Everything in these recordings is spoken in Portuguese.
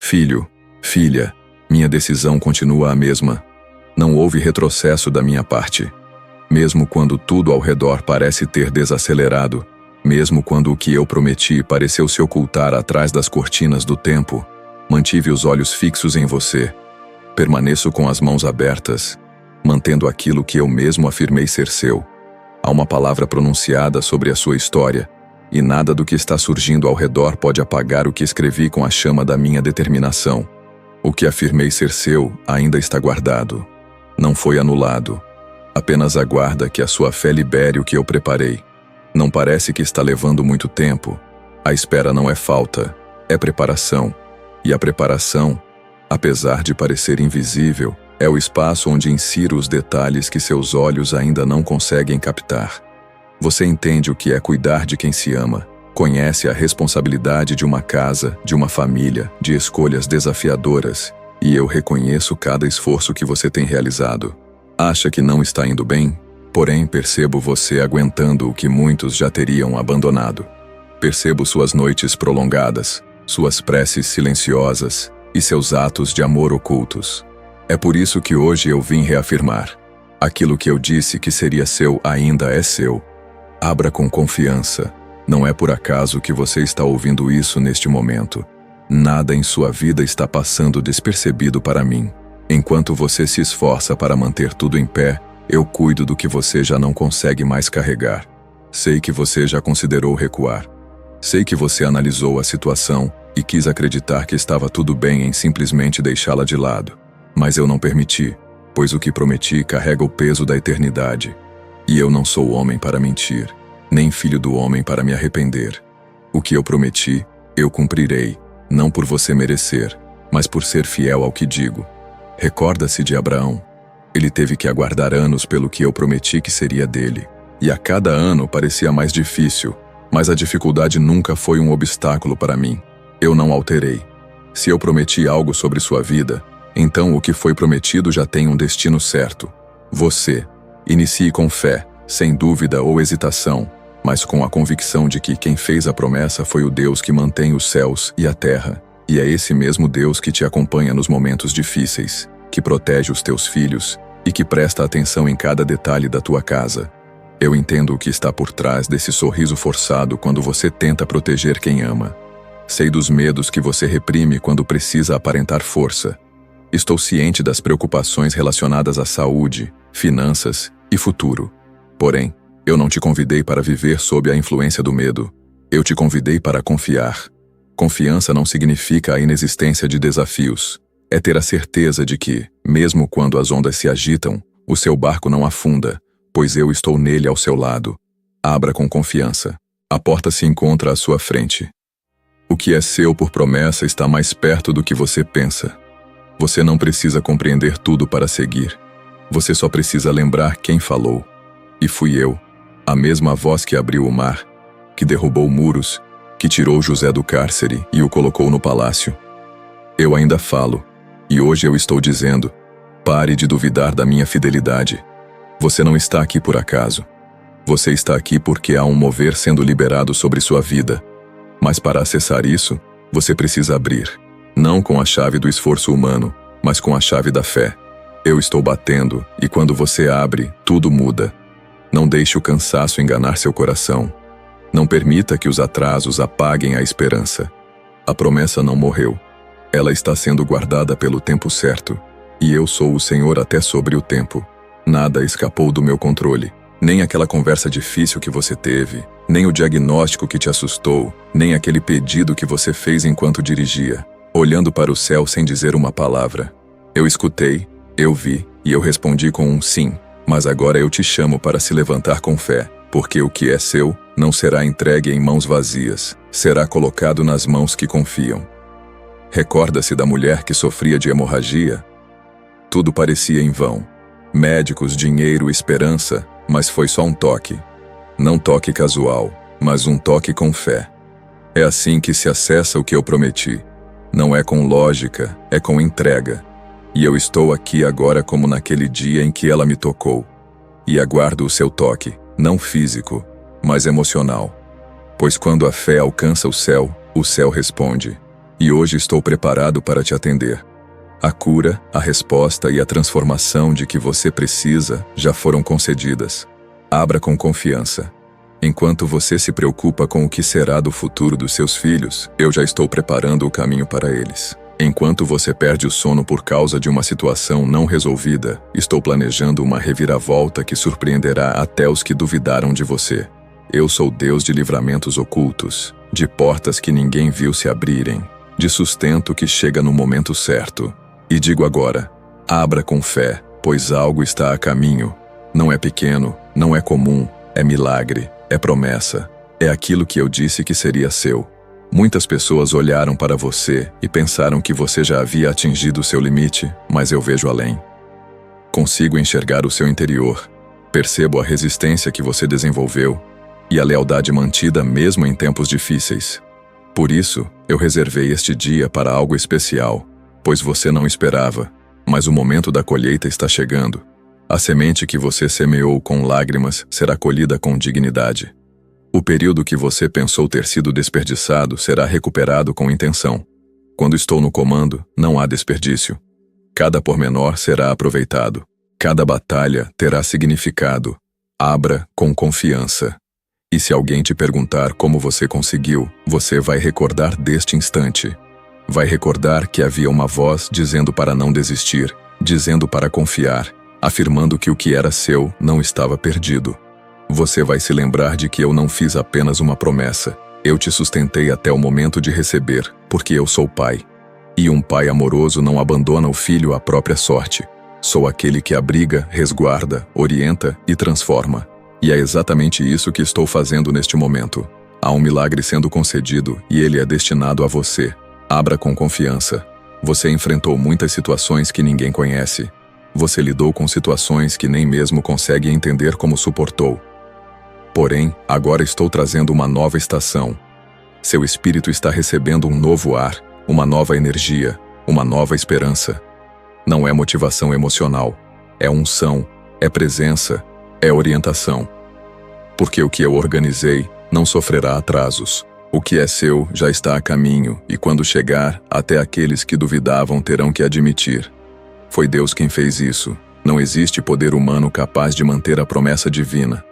Filho, filha, minha decisão continua a mesma. Não houve retrocesso da minha parte. Mesmo quando tudo ao redor parece ter desacelerado, mesmo quando o que eu prometi pareceu se ocultar atrás das cortinas do tempo, mantive os olhos fixos em você. Permaneço com as mãos abertas, mantendo aquilo que eu mesmo afirmei ser seu. Há uma palavra pronunciada sobre a sua história, e nada do que está surgindo ao redor pode apagar o que escrevi com a chama da minha determinação. O que afirmei ser seu ainda está guardado. Não foi anulado. Apenas aguarda que a sua fé libere o que eu preparei. Não parece que está levando muito tempo. A espera não é falta, é preparação. E a preparação, apesar de parecer invisível, é o espaço onde insiro os detalhes que seus olhos ainda não conseguem captar. Você entende o que é cuidar de quem se ama, conhece a responsabilidade de uma casa, de uma família, de escolhas desafiadoras, e eu reconheço cada esforço que você tem realizado. Acha que não está indo bem? Porém, percebo você aguentando o que muitos já teriam abandonado. Percebo suas noites prolongadas, suas preces silenciosas e seus atos de amor ocultos. É por isso que hoje eu vim reafirmar. Aquilo que eu disse que seria seu ainda é seu. Abra com confiança. Não é por acaso que você está ouvindo isso neste momento. Nada em sua vida está passando despercebido para mim. Enquanto você se esforça para manter tudo em pé, eu cuido do que você já não consegue mais carregar. Sei que você já considerou recuar. Sei que você analisou a situação e quis acreditar que estava tudo bem em simplesmente deixá-la de lado. Mas eu não permiti, pois o que prometi carrega o peso da eternidade. E eu não sou homem para mentir, nem filho do homem para me arrepender. O que eu prometi, eu cumprirei, não por você merecer, mas por ser fiel ao que digo. Recorda-se de Abraão. Ele teve que aguardar anos pelo que eu prometi que seria dele. E a cada ano parecia mais difícil, mas a dificuldade nunca foi um obstáculo para mim. Eu não alterei. Se eu prometi algo sobre sua vida, então o que foi prometido já tem um destino certo. Você. Inicie com fé, sem dúvida ou hesitação, mas com a convicção de que quem fez a promessa foi o Deus que mantém os céus e a terra. E é esse mesmo Deus que te acompanha nos momentos difíceis, que protege os teus filhos e que presta atenção em cada detalhe da tua casa. Eu entendo o que está por trás desse sorriso forçado quando você tenta proteger quem ama. Sei dos medos que você reprime quando precisa aparentar força. Estou ciente das preocupações relacionadas à saúde, finanças e futuro. Porém, eu não te convidei para viver sob a influência do medo. Eu te convidei para confiar. Confiança não significa a inexistência de desafios. É ter a certeza de que, mesmo quando as ondas se agitam, o seu barco não afunda, pois eu estou nele ao seu lado. Abra com confiança. A porta se encontra à sua frente. O que é seu por promessa está mais perto do que você pensa. Você não precisa compreender tudo para seguir. Você só precisa lembrar quem falou. E fui eu, a mesma voz que abriu o mar, que derrubou muros, que tirou José do cárcere e o colocou no palácio. Eu ainda falo, e hoje eu estou dizendo, pare de duvidar da minha fidelidade. Você não está aqui por acaso. Você está aqui porque há um mover sendo liberado sobre sua vida. Mas para acessar isso, você precisa abrir. Não com a chave do esforço humano, mas com a chave da fé. Eu estou batendo, e quando você abre, tudo muda. Não deixe o cansaço enganar seu coração. Não permita que os atrasos apaguem a esperança. A promessa não morreu. Ela está sendo guardada pelo tempo certo. E eu sou o Senhor até sobre o tempo. Nada escapou do meu controle. Nem aquela conversa difícil que você teve, nem o diagnóstico que te assustou, nem aquele pedido que você fez enquanto dirigia, olhando para o céu sem dizer uma palavra. Eu escutei, eu vi, e eu respondi com um sim. Mas agora eu te chamo para se levantar com fé, porque o que é seu não será entregue em mãos vazias, será colocado nas mãos que confiam. Recorda-se da mulher que sofria de hemorragia? Tudo parecia em vão. Médicos, dinheiro, esperança, mas foi só um toque. Não toque casual, mas um toque com fé. É assim que se acessa o que eu prometi. Não é com lógica, é com entrega. E eu estou aqui agora como naquele dia em que ela me tocou. E aguardo o seu toque, não físico, mas emocional. Pois quando a fé alcança o céu responde. e hoje estou preparado para te atender. A cura, a resposta e a transformação de que você precisa já foram concedidas. Abra com confiança. Enquanto você se preocupa com o que será do futuro dos seus filhos, eu já estou preparando o caminho para eles. Enquanto você perde o sono por causa de uma situação não resolvida, estou planejando uma reviravolta que surpreenderá até os que duvidaram de você. Eu sou Deus de livramentos ocultos, de portas que ninguém viu se abrirem, de sustento que chega no momento certo. E digo agora, abra com fé, pois algo está a caminho. Não é pequeno, não é comum, é milagre, é promessa, é aquilo que eu disse que seria seu. Muitas pessoas olharam para você e pensaram que você já havia atingido o seu limite, mas eu vejo além. Consigo enxergar o seu interior, percebo a resistência que você desenvolveu e a lealdade mantida mesmo em tempos difíceis. Por isso, eu reservei este dia para algo especial, pois você não esperava, mas o momento da colheita está chegando. A semente que você semeou com lágrimas será colhida com dignidade. O período que você pensou ter sido desperdiçado será recuperado com intenção. Quando estou no comando, não há desperdício. Cada pormenor será aproveitado. Cada batalha terá significado. Abra com confiança. E se alguém te perguntar como você conseguiu, você vai recordar deste instante. Vai recordar que havia uma voz dizendo para não desistir, dizendo para confiar, afirmando que o que era seu não estava perdido. Você vai se lembrar de que eu não fiz apenas uma promessa. Eu te sustentei até o momento de receber, porque eu sou pai. E um pai amoroso não abandona o filho à própria sorte. Sou aquele que abriga, resguarda, orienta e transforma. E é exatamente isso que estou fazendo neste momento. Há um milagre sendo concedido e ele é destinado a você. Abra com confiança. Você enfrentou muitas situações que ninguém conhece. Você lidou com situações que nem mesmo consegue entender como suportou. Porém, agora estou trazendo uma nova estação. Seu espírito está recebendo um novo ar, uma nova energia, uma nova esperança. Não é motivação emocional, é unção, é presença, é orientação. Porque o que eu organizei não sofrerá atrasos. O que é seu já está a caminho, e quando chegar, até aqueles que duvidavam terão que admitir. Foi Deus quem fez isso. Não existe poder humano capaz de manter a promessa divina.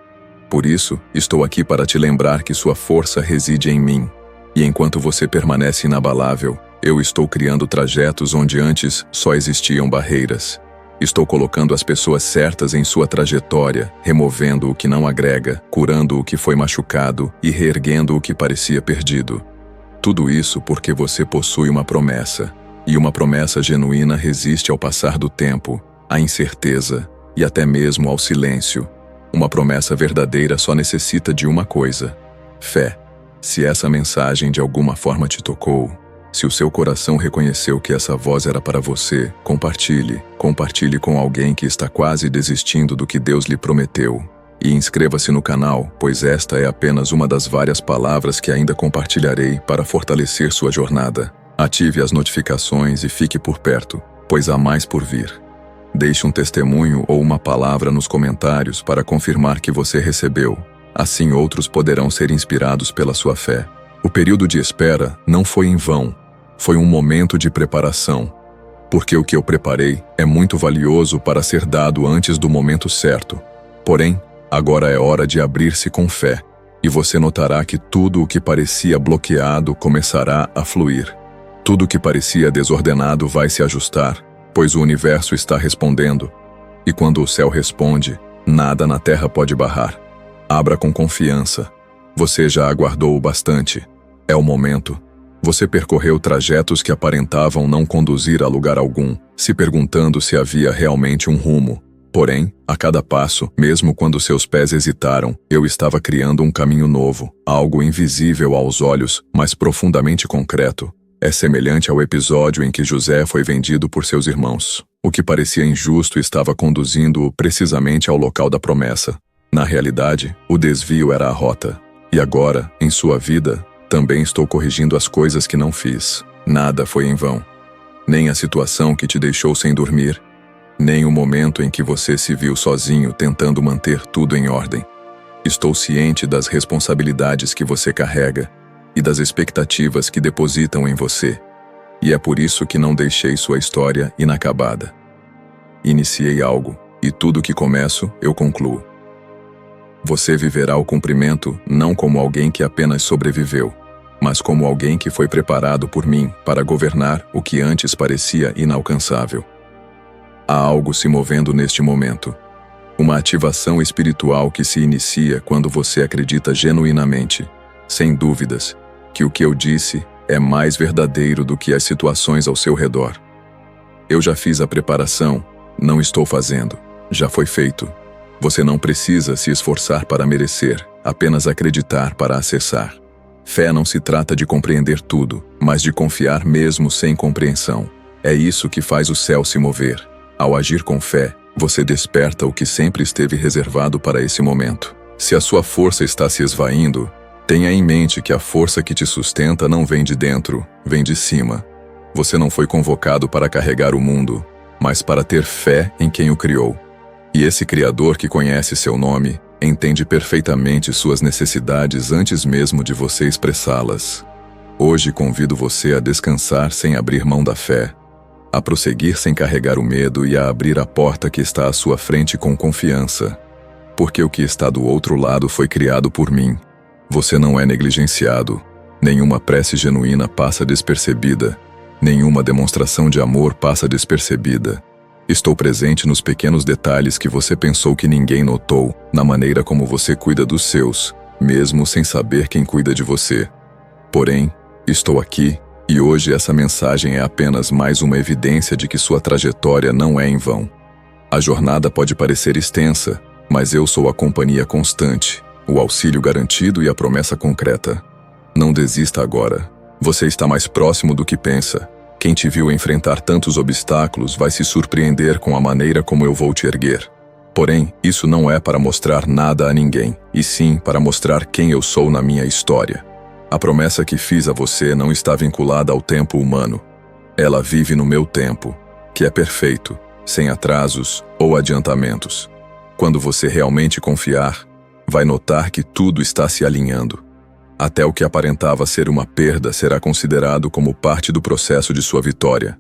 Por isso, estou aqui para te lembrar que sua força reside em mim. E enquanto você permanece inabalável, eu estou criando trajetos onde antes só existiam barreiras. Estou colocando as pessoas certas em sua trajetória, removendo o que não agrega, curando o que foi machucado e reerguendo o que parecia perdido. Tudo isso porque você possui uma promessa. E uma promessa genuína resiste ao passar do tempo, à incerteza e até mesmo ao silêncio. Uma promessa verdadeira só necessita de uma coisa: fé. Se essa mensagem de alguma forma te tocou, se o seu coração reconheceu que essa voz era para você, compartilhe. Compartilhe com alguém que está quase desistindo do que Deus lhe prometeu. E inscreva-se no canal, pois esta é apenas uma das várias palavras que ainda compartilharei para fortalecer sua jornada. Ative as notificações e fique por perto, pois há mais por vir. Deixe um testemunho ou uma palavra nos comentários para confirmar que você recebeu. Assim outros poderão ser inspirados pela sua fé. O período de espera não foi em vão. Foi um momento de preparação. Porque o que eu preparei é muito valioso para ser dado antes do momento certo. Porém, agora é hora de abrir-se com fé. E você notará que tudo o que parecia bloqueado começará a fluir. Tudo o que parecia desordenado vai se ajustar, pois o universo está respondendo. E quando o céu responde, nada na terra pode barrar. Abra com confiança. Você já aguardou o bastante. É o momento. Você percorreu trajetos que aparentavam não conduzir a lugar algum, se perguntando se havia realmente um rumo. Porém, a cada passo, mesmo quando seus pés hesitaram, eu estava criando um caminho novo, algo invisível aos olhos, mas profundamente concreto. É semelhante ao episódio em que José foi vendido por seus irmãos. O que parecia injusto estava conduzindo-o precisamente ao local da promessa. Na realidade, o desvio era a rota. E agora, em sua vida, também estou corrigindo as coisas que não fiz. Nada foi em vão. Nem a situação que te deixou sem dormir, nem o momento em que você se viu sozinho tentando manter tudo em ordem. Estou ciente das responsabilidades que você carrega e das expectativas que depositam em você. E é por isso que não deixei sua história inacabada. Iniciei algo, e tudo que começo, eu concluo. Você viverá o cumprimento não como alguém que apenas sobreviveu, mas como alguém que foi preparado por mim para governar o que antes parecia inalcançável. Há algo se movendo neste momento. Uma ativação espiritual que se inicia quando você acredita genuinamente, sem dúvidas, que o que eu disse é mais verdadeiro do que as situações ao seu redor. Eu já fiz a preparação, não estou fazendo, já foi feito. Você não precisa se esforçar para merecer, apenas acreditar para acessar. Fé não se trata de compreender tudo, mas de confiar mesmo sem compreensão. É isso que faz o céu se mover. Ao agir com fé, você desperta o que sempre esteve reservado para esse momento. Se a sua força está se esvaindo, tenha em mente que a força que te sustenta não vem de dentro, vem de cima. Você não foi convocado para carregar o mundo, mas para ter fé em quem o criou. E esse Criador que conhece seu nome, entende perfeitamente suas necessidades antes mesmo de você expressá-las. Hoje convido você a descansar sem abrir mão da fé, a prosseguir sem carregar o medo e a abrir a porta que está à sua frente com confiança. Porque o que está do outro lado foi criado por mim. Você não é negligenciado. Nenhuma prece genuína passa despercebida. Nenhuma demonstração de amor passa despercebida. Estou presente nos pequenos detalhes que você pensou que ninguém notou, na maneira como você cuida dos seus, mesmo sem saber quem cuida de você. Porém, estou aqui, e hoje essa mensagem é apenas mais uma evidência de que sua trajetória não é em vão. A jornada pode parecer extensa, mas eu sou a companhia constante, o auxílio garantido e a promessa concreta. Não desista agora. Você está mais próximo do que pensa. Quem te viu enfrentar tantos obstáculos vai se surpreender com a maneira como eu vou te erguer. Porém, isso não é para mostrar nada a ninguém, e sim para mostrar quem eu sou na minha história. A promessa que fiz a você não está vinculada ao tempo humano. Ela vive no meu tempo, que é perfeito, sem atrasos ou adiantamentos. Quando você realmente confiar, vai notar que tudo está se alinhando. Até o que aparentava ser uma perda será considerado como parte do processo de sua vitória.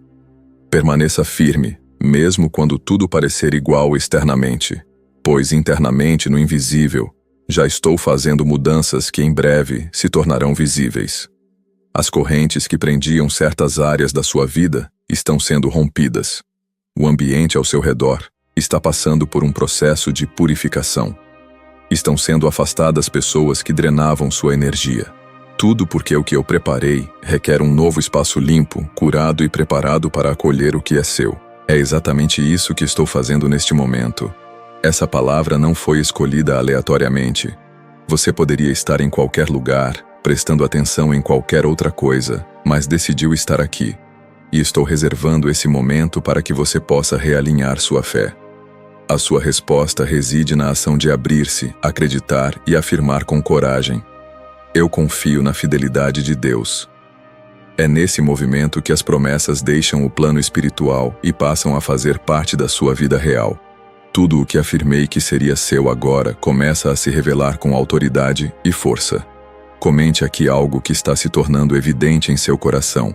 Permaneça firme, mesmo quando tudo parecer igual externamente, pois internamente no invisível, já estou fazendo mudanças que em breve se tornarão visíveis. As correntes que prendiam certas áreas da sua vida estão sendo rompidas. O ambiente ao seu redor está passando por um processo de purificação. Estão sendo afastadas pessoas que drenavam sua energia. Tudo porque o que eu preparei requer um novo espaço limpo, curado e preparado para acolher o que é seu. É exatamente isso que estou fazendo neste momento. Essa palavra não foi escolhida aleatoriamente. Você poderia estar em qualquer lugar, prestando atenção em qualquer outra coisa, mas decidiu estar aqui. E estou reservando esse momento para que você possa realinhar sua fé. A sua resposta reside na ação de abrir-se, acreditar e afirmar com coragem: eu confio na fidelidade de Deus. É nesse movimento que as promessas deixam o plano espiritual e passam a fazer parte da sua vida real. Tudo o que afirmei que seria seu agora começa a se revelar com autoridade e força. Comente aqui algo que está se tornando evidente em seu coração.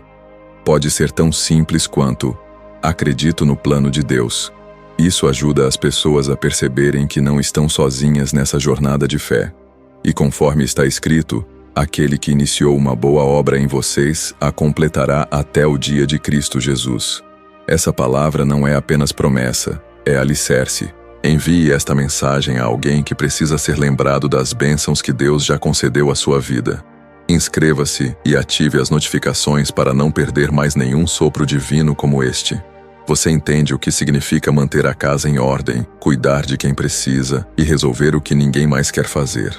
Pode ser tão simples quanto: acredito no plano de Deus. Isso ajuda as pessoas a perceberem que não estão sozinhas nessa jornada de fé. E conforme está escrito, aquele que iniciou uma boa obra em vocês a completará até o dia de Cristo Jesus. Essa palavra não é apenas promessa, é alicerce. Envie esta mensagem a alguém que precisa ser lembrado das bênçãos que Deus já concedeu à sua vida. Inscreva-se e ative as notificações para não perder mais nenhum sopro divino como este. Você entende o que significa manter a casa em ordem, cuidar de quem precisa e resolver o que ninguém mais quer fazer.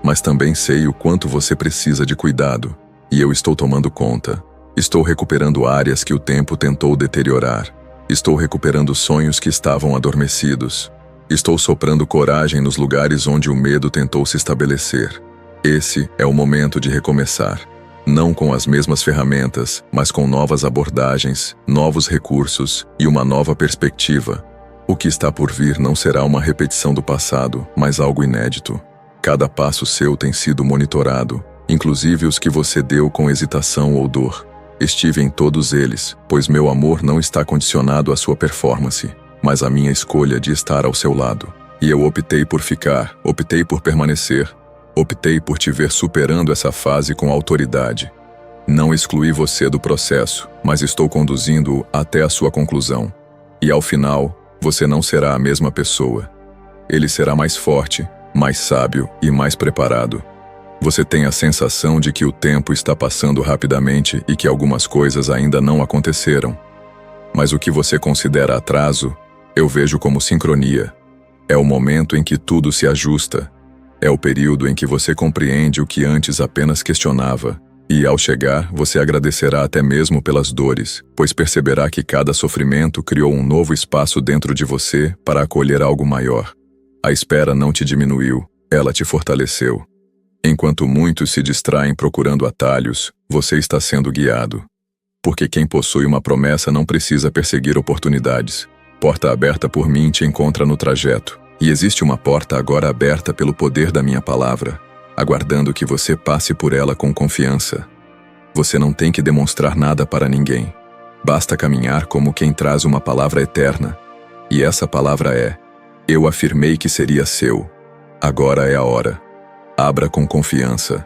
Mas também sei o quanto você precisa de cuidado, e eu estou tomando conta. Estou recuperando áreas que o tempo tentou deteriorar. Estou recuperando sonhos que estavam adormecidos. Estou soprando coragem nos lugares onde o medo tentou se estabelecer. Esse é o momento de recomeçar. Não com as mesmas ferramentas, mas com novas abordagens, novos recursos e uma nova perspectiva. O que está por vir não será uma repetição do passado, mas algo inédito. Cada passo seu tem sido monitorado, inclusive os que você deu com hesitação ou dor. Estive em todos eles, pois meu amor não está condicionado à sua performance, mas à minha escolha de estar ao seu lado. E eu optei por ficar, optei por permanecer, optei por te ver superando essa fase com autoridade. Não excluí você do processo, mas estou conduzindo-o até a sua conclusão. E ao final, você não será a mesma pessoa. Ele será mais forte, mais sábio e mais preparado. Você tem a sensação de que o tempo está passando rapidamente e que algumas coisas ainda não aconteceram. Mas o que você considera atraso, eu vejo como sincronia. É o momento em que tudo se ajusta. É o período em que você compreende o que antes apenas questionava. E ao chegar, você agradecerá até mesmo pelas dores, pois perceberá que cada sofrimento criou um novo espaço dentro de você para acolher algo maior. A espera não te diminuiu, ela te fortaleceu. Enquanto muitos se distraem procurando atalhos, você está sendo guiado. Porque quem possui uma promessa não precisa perseguir oportunidades. Porta aberta por mim te encontra no trajeto. E existe uma porta agora aberta pelo poder da minha palavra, aguardando que você passe por ela com confiança. Você não tem que demonstrar nada para ninguém. Basta caminhar como quem traz uma palavra eterna. E essa palavra é: eu afirmei que seria seu. Agora é a hora. Abra com confiança.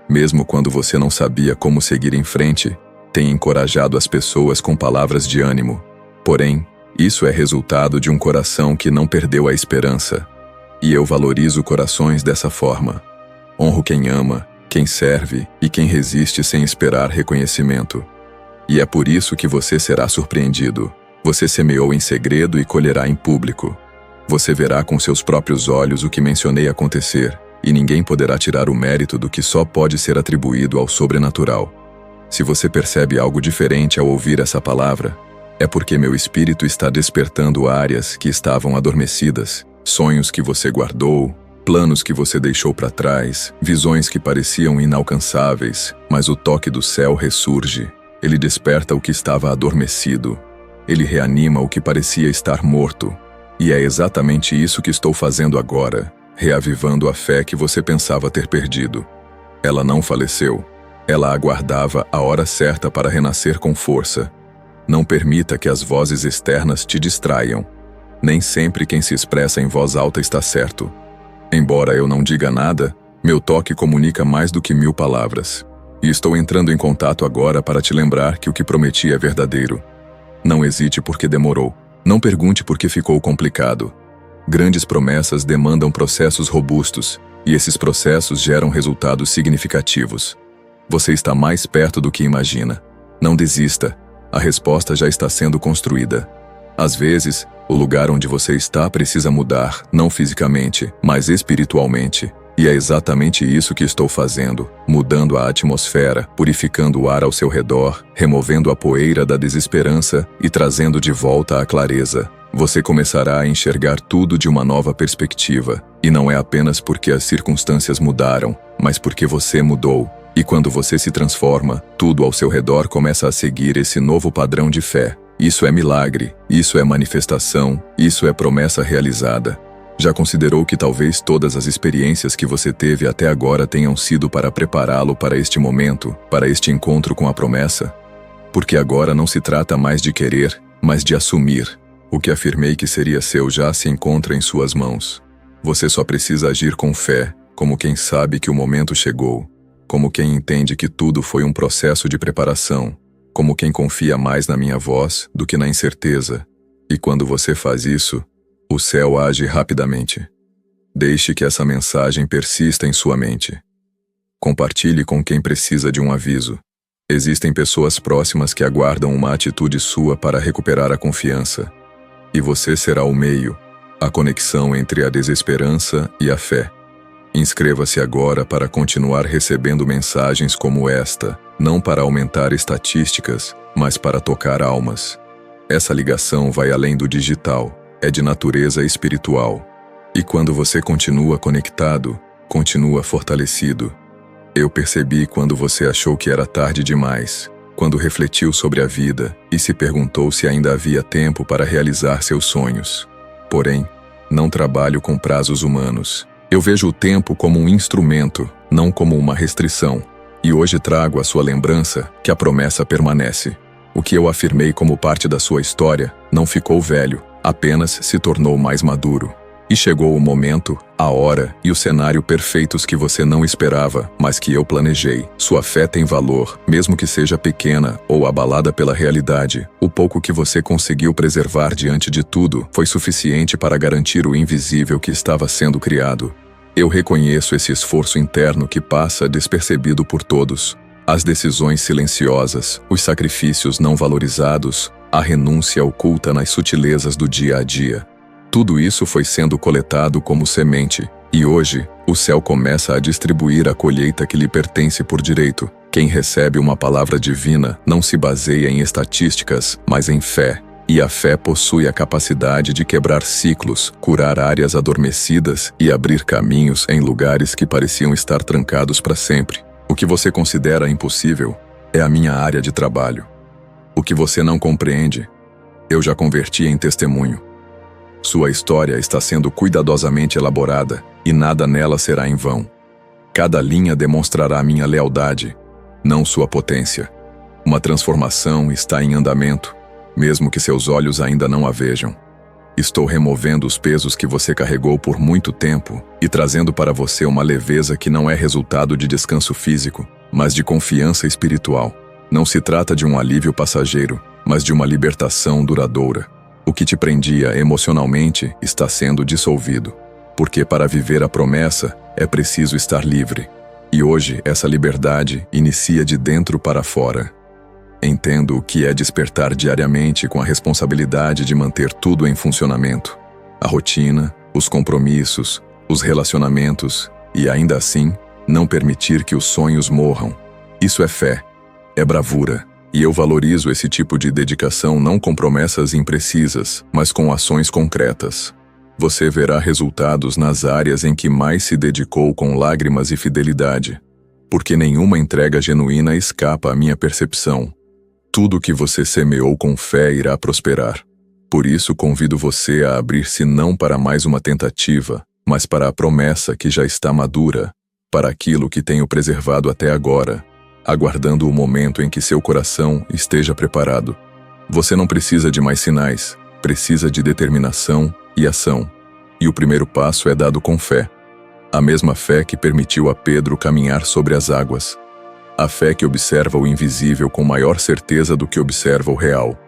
Mesmo quando você não sabia como seguir em frente, tem encorajado as pessoas com palavras de ânimo. Porém, isso é resultado de um coração que não perdeu a esperança. E eu valorizo corações dessa forma. Honro quem ama, quem serve e quem resiste sem esperar reconhecimento. E é por isso que você será surpreendido. Você semeou em segredo e colherá em público. Você verá com seus próprios olhos o que mencionei acontecer, e ninguém poderá tirar o mérito do que só pode ser atribuído ao sobrenatural. Se você percebe algo diferente ao ouvir essa palavra, é porque meu espírito está despertando áreas que estavam adormecidas, sonhos que você guardou, planos que você deixou para trás, visões que pareciam inalcançáveis, mas o toque do céu ressurge. Ele desperta o que estava adormecido. Ele reanima o que parecia estar morto. E é exatamente isso que estou fazendo agora, reavivando a fé que você pensava ter perdido. Ela não faleceu. Ela aguardava a hora certa para renascer com força. Não permita que as vozes externas te distraiam. Nem sempre quem se expressa em voz alta está certo. Embora eu não diga nada, meu toque comunica mais do que 1000 palavras. E estou entrando em contato agora para te lembrar que o que prometi é verdadeiro. Não hesite porque demorou. Não pergunte porque ficou complicado. Grandes promessas demandam processos robustos, e esses processos geram resultados significativos. Você está mais perto do que imagina. Não desista. A resposta já está sendo construída. Às vezes, o lugar onde você está precisa mudar, não fisicamente, mas espiritualmente. E é exatamente isso que estou fazendo, mudando a atmosfera, purificando o ar ao seu redor, removendo a poeira da desesperança e trazendo de volta a clareza. Você começará a enxergar tudo de uma nova perspectiva, e não é apenas porque as circunstâncias mudaram, mas porque você mudou. E quando você se transforma, tudo ao seu redor começa a seguir esse novo padrão de fé. Isso é milagre, isso é manifestação, isso é promessa realizada. Já considerou que talvez todas as experiências que você teve até agora tenham sido para prepará-lo para este momento, para este encontro com a promessa? Porque agora não se trata mais de querer, mas de assumir. O que afirmei que seria seu já se encontra em suas mãos. Você só precisa agir com fé, como quem sabe que o momento chegou, como quem entende que tudo foi um processo de preparação, como quem confia mais na minha voz do que na incerteza. E quando você faz isso, o céu age rapidamente. Deixe que essa mensagem persista em sua mente. Compartilhe com quem precisa de um aviso. Existem pessoas próximas que aguardam uma atitude sua para recuperar a confiança. E você será o meio, a conexão entre a desesperança e a fé. Inscreva-se agora para continuar recebendo mensagens como esta, não para aumentar estatísticas, mas para tocar almas. Essa ligação vai além do digital. É de natureza espiritual. E quando você continua conectado, continua fortalecido. Eu percebi quando você achou que era tarde demais, quando refletiu sobre a vida e se perguntou se ainda havia tempo para realizar seus sonhos. Porém, não trabalho com prazos humanos. Eu vejo o tempo como um instrumento, não como uma restrição. E hoje trago à sua lembrança que a promessa permanece. O que eu afirmei como parte da sua história não ficou velho, apenas se tornou mais maduro. E chegou o momento, a hora e o cenário perfeitos que você não esperava, mas que eu planejei. Sua fé tem valor, mesmo que seja pequena ou abalada pela realidade. O pouco que você conseguiu preservar diante de tudo foi suficiente para garantir o invisível que estava sendo criado. Eu reconheço esse esforço interno que passa despercebido por todos. As decisões silenciosas, os sacrifícios não valorizados, a renúncia oculta nas sutilezas do dia a dia. Tudo isso foi sendo coletado como semente, e hoje, o céu começa a distribuir a colheita que lhe pertence por direito. Quem recebe uma palavra divina não se baseia em estatísticas, mas em fé. E a fé possui a capacidade de quebrar ciclos, curar áreas adormecidas e abrir caminhos em lugares que pareciam estar trancados para sempre. O que você considera impossível é a minha área de trabalho. O que você não compreende, eu já converti em testemunho. Sua história está sendo cuidadosamente elaborada e nada nela será em vão. Cada linha demonstrará minha lealdade, não sua potência. Uma transformação está em andamento, mesmo que seus olhos ainda não a vejam. Estou removendo os pesos que você carregou por muito tempo e trazendo para você uma leveza que não é resultado de descanso físico, mas de confiança espiritual. Não se trata de um alívio passageiro, mas de uma libertação duradoura. O que te prendia emocionalmente está sendo dissolvido, porque para viver a promessa é preciso estar livre. E hoje essa liberdade inicia de dentro para fora. Entendo o que é despertar diariamente com a responsabilidade de manter tudo em funcionamento. A rotina, os compromissos, os relacionamentos e, ainda assim, não permitir que os sonhos morram. Isso é fé, é bravura. E eu valorizo esse tipo de dedicação não com promessas imprecisas, mas com ações concretas. Você verá resultados nas áreas em que mais se dedicou com lágrimas e fidelidade, porque nenhuma entrega genuína escapa à minha percepção. Tudo que você semeou com fé irá prosperar. Por isso convido você a abrir-se não para mais uma tentativa, mas para a promessa que já está madura, para aquilo que tenho preservado até agora, aguardando o momento em que seu coração esteja preparado. Você não precisa de mais sinais, precisa de determinação e ação. E o primeiro passo é dado com fé. A mesma fé que permitiu a Pedro caminhar sobre as águas. A fé que observa o invisível com maior certeza do que observa o real.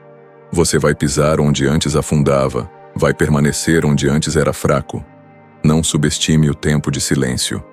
Você vai pisar onde antes afundava, vai permanecer onde antes era fraco. Não subestime o tempo de silêncio.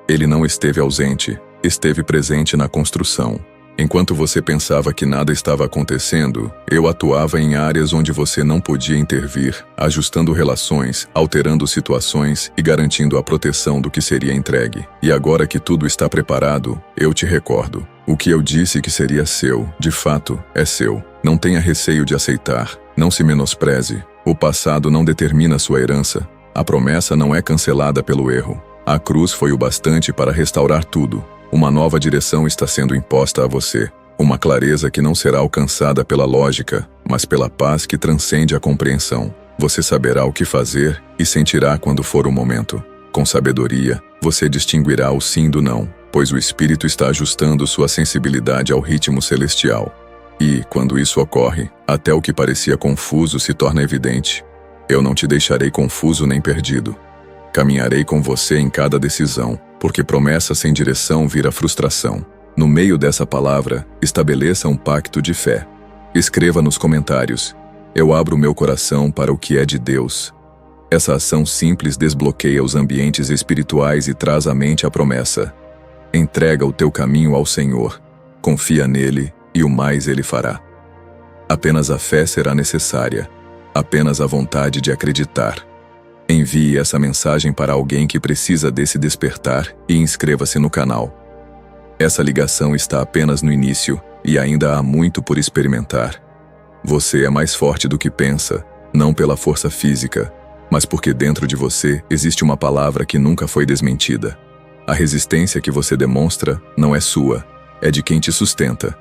Ele não esteve ausente, esteve presente na construção. Enquanto você pensava que nada estava acontecendo, eu atuava em áreas onde você não podia intervir, ajustando relações, alterando situações e garantindo a proteção do que seria entregue. E agora que tudo está preparado, eu te recordo. O que eu disse que seria seu, de fato, é seu. Não tenha receio de aceitar. Não se menospreze. O passado não determina sua herança. A promessa não é cancelada pelo erro. A cruz foi o bastante para restaurar tudo. Uma nova direção está sendo imposta a você. Uma clareza que não será alcançada pela lógica, mas pela paz que transcende a compreensão. Você saberá o que fazer e sentirá quando for o momento. Com sabedoria, você distinguirá o sim do não, pois o Espírito está ajustando sua sensibilidade ao ritmo celestial. E, quando isso ocorre, até o que parecia confuso se torna evidente. Eu não te deixarei confuso nem perdido. Caminharei com você em cada decisão, porque promessa sem direção vira frustração. No meio dessa palavra, estabeleça um pacto de fé. Escreva nos comentários: eu abro meu coração para o que é de Deus. Essa ação simples desbloqueia os ambientes espirituais e traz à mente a promessa. Entrega o teu caminho ao Senhor, confia nele e o mais ele fará. Apenas a fé será necessária, apenas a vontade de acreditar. Envie essa mensagem para alguém que precisa desse despertar e inscreva-se no canal. Essa ligação está apenas no início e ainda há muito por experimentar. Você é mais forte do que pensa, não pela força física, mas porque dentro de você existe uma palavra que nunca foi desmentida. A resistência que você demonstra não é sua, é de quem te sustenta.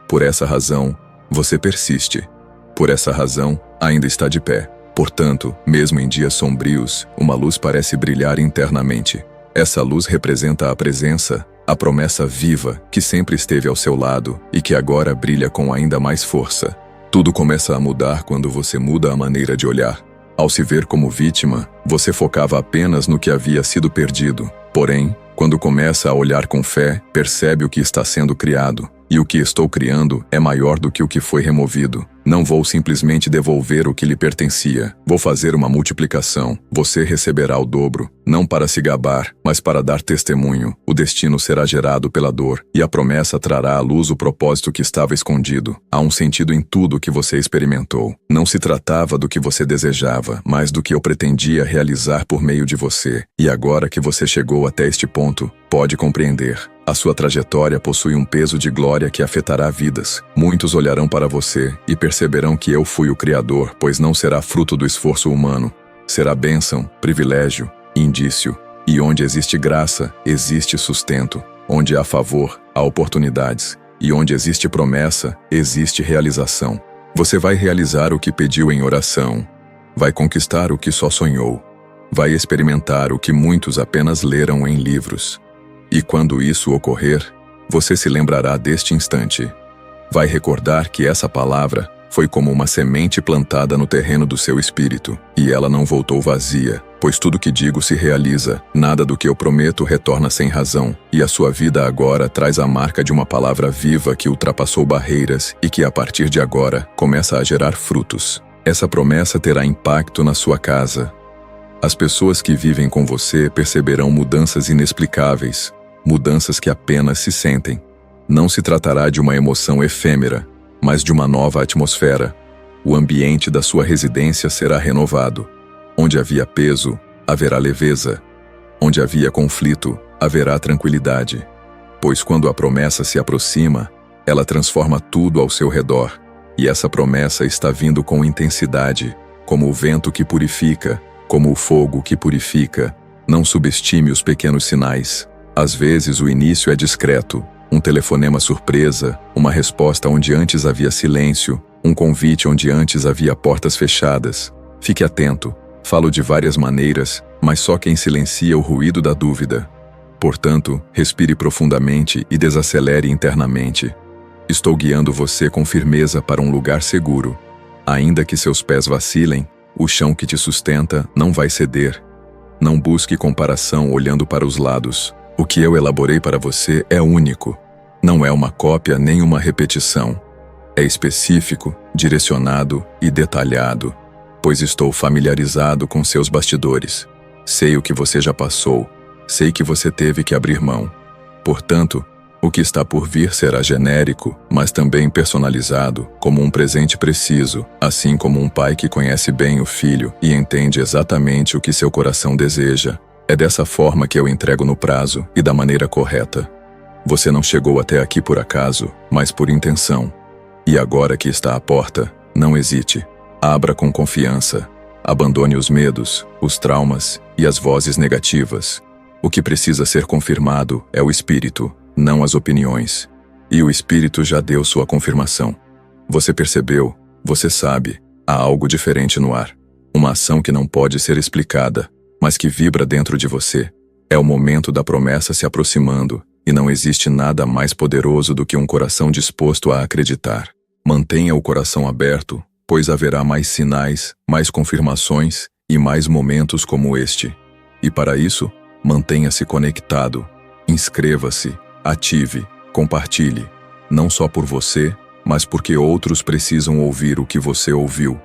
Por essa razão, você persiste. Por essa razão, ainda está de pé. Portanto, mesmo em dias sombrios, uma luz parece brilhar internamente. Essa luz representa a presença, A promessa viva que sempre esteve ao seu lado e que agora brilha com ainda mais força. Tudo começa a mudar quando você muda a maneira de olhar. Ao se ver como vítima, você focava apenas no que havia sido perdido. Porém, quando começa a olhar com fé, percebe o que está sendo criado. E o que estou criando é maior do que o que foi removido. Não vou simplesmente devolver o que lhe pertencia. Vou fazer uma multiplicação. Você receberá o dobro, não para se gabar, mas para dar testemunho. O destino será gerado pela dor, e a promessa trará à luz o propósito que estava escondido. Há um sentido em tudo que você experimentou. Não se tratava do que você desejava, mas do que eu pretendia realizar por meio de você. E agora que você chegou até este ponto, pode compreender. A sua trajetória possui um peso de glória que afetará vidas. Muitos olharão para você e perceberão que eu fui o Criador, pois não será fruto do esforço humano. Será bênção, privilégio, indício. E onde existe graça, existe sustento. Onde há favor, há oportunidades. E onde existe promessa, existe realização. Você vai realizar o que pediu em oração. Vai conquistar o que só sonhou. Vai experimentar o que muitos apenas leram em livros. E quando isso ocorrer, você se lembrará deste instante. Vai recordar que essa palavra foi como uma semente plantada no terreno do seu espírito, e ela não voltou vazia, pois tudo que digo se realiza, nada do que eu prometo retorna sem razão, e a sua vida agora traz a marca de uma palavra viva que ultrapassou barreiras e que a partir de agora começa a gerar frutos. Essa promessa terá impacto na sua casa. As pessoas que vivem com você perceberão mudanças inexplicáveis, mudanças que apenas se sentem. Não se tratará de uma emoção efêmera, mas de uma nova atmosfera. O ambiente da sua residência será renovado. Onde havia peso, haverá leveza. Onde havia conflito, haverá tranquilidade. Pois quando a promessa se aproxima, ela transforma tudo ao seu redor. E essa promessa está vindo com intensidade, como o vento que purifica, como o fogo que purifica. Não subestime os pequenos sinais. Às vezes o início é discreto, um telefonema surpresa, uma resposta onde antes havia silêncio, um convite onde antes havia portas fechadas. Fique atento, falo de várias maneiras, mas só quem silencia o ruído da dúvida. Portanto, respire profundamente e desacelere internamente. Estou guiando você com firmeza para um lugar seguro. Ainda que seus pés vacilem, o chão que te sustenta não vai ceder. Não busque comparação olhando para os lados. O que eu elaborei para você é único. Não é uma cópia nem uma repetição. É específico, direcionado e detalhado, pois estou familiarizado com seus bastidores. Sei o que você já passou. Sei que você teve que abrir mão. Portanto, o que está por vir será genérico, mas também personalizado, como um presente preciso, assim como um pai que conhece bem o filho e entende exatamente o que seu coração deseja. É dessa forma que eu entrego no prazo e da maneira correta. Você não chegou até aqui por acaso, mas por intenção. E agora que está à porta, não hesite. Abra com confiança. Abandone os medos, os traumas e as vozes negativas. O que precisa ser confirmado é o espírito, não as opiniões. E o espírito já deu sua confirmação. Você percebeu, você sabe, há algo diferente no ar. Uma ação que não pode ser explicada, mas que vibra dentro de você. É o momento da promessa se aproximando, e não existe nada mais poderoso do que um coração disposto a acreditar. Mantenha o coração aberto, pois haverá mais sinais, mais confirmações e mais momentos como este. E para isso, mantenha-se conectado. Inscreva-se, ative, compartilhe. Não só por você, mas porque outros precisam ouvir o que você ouviu.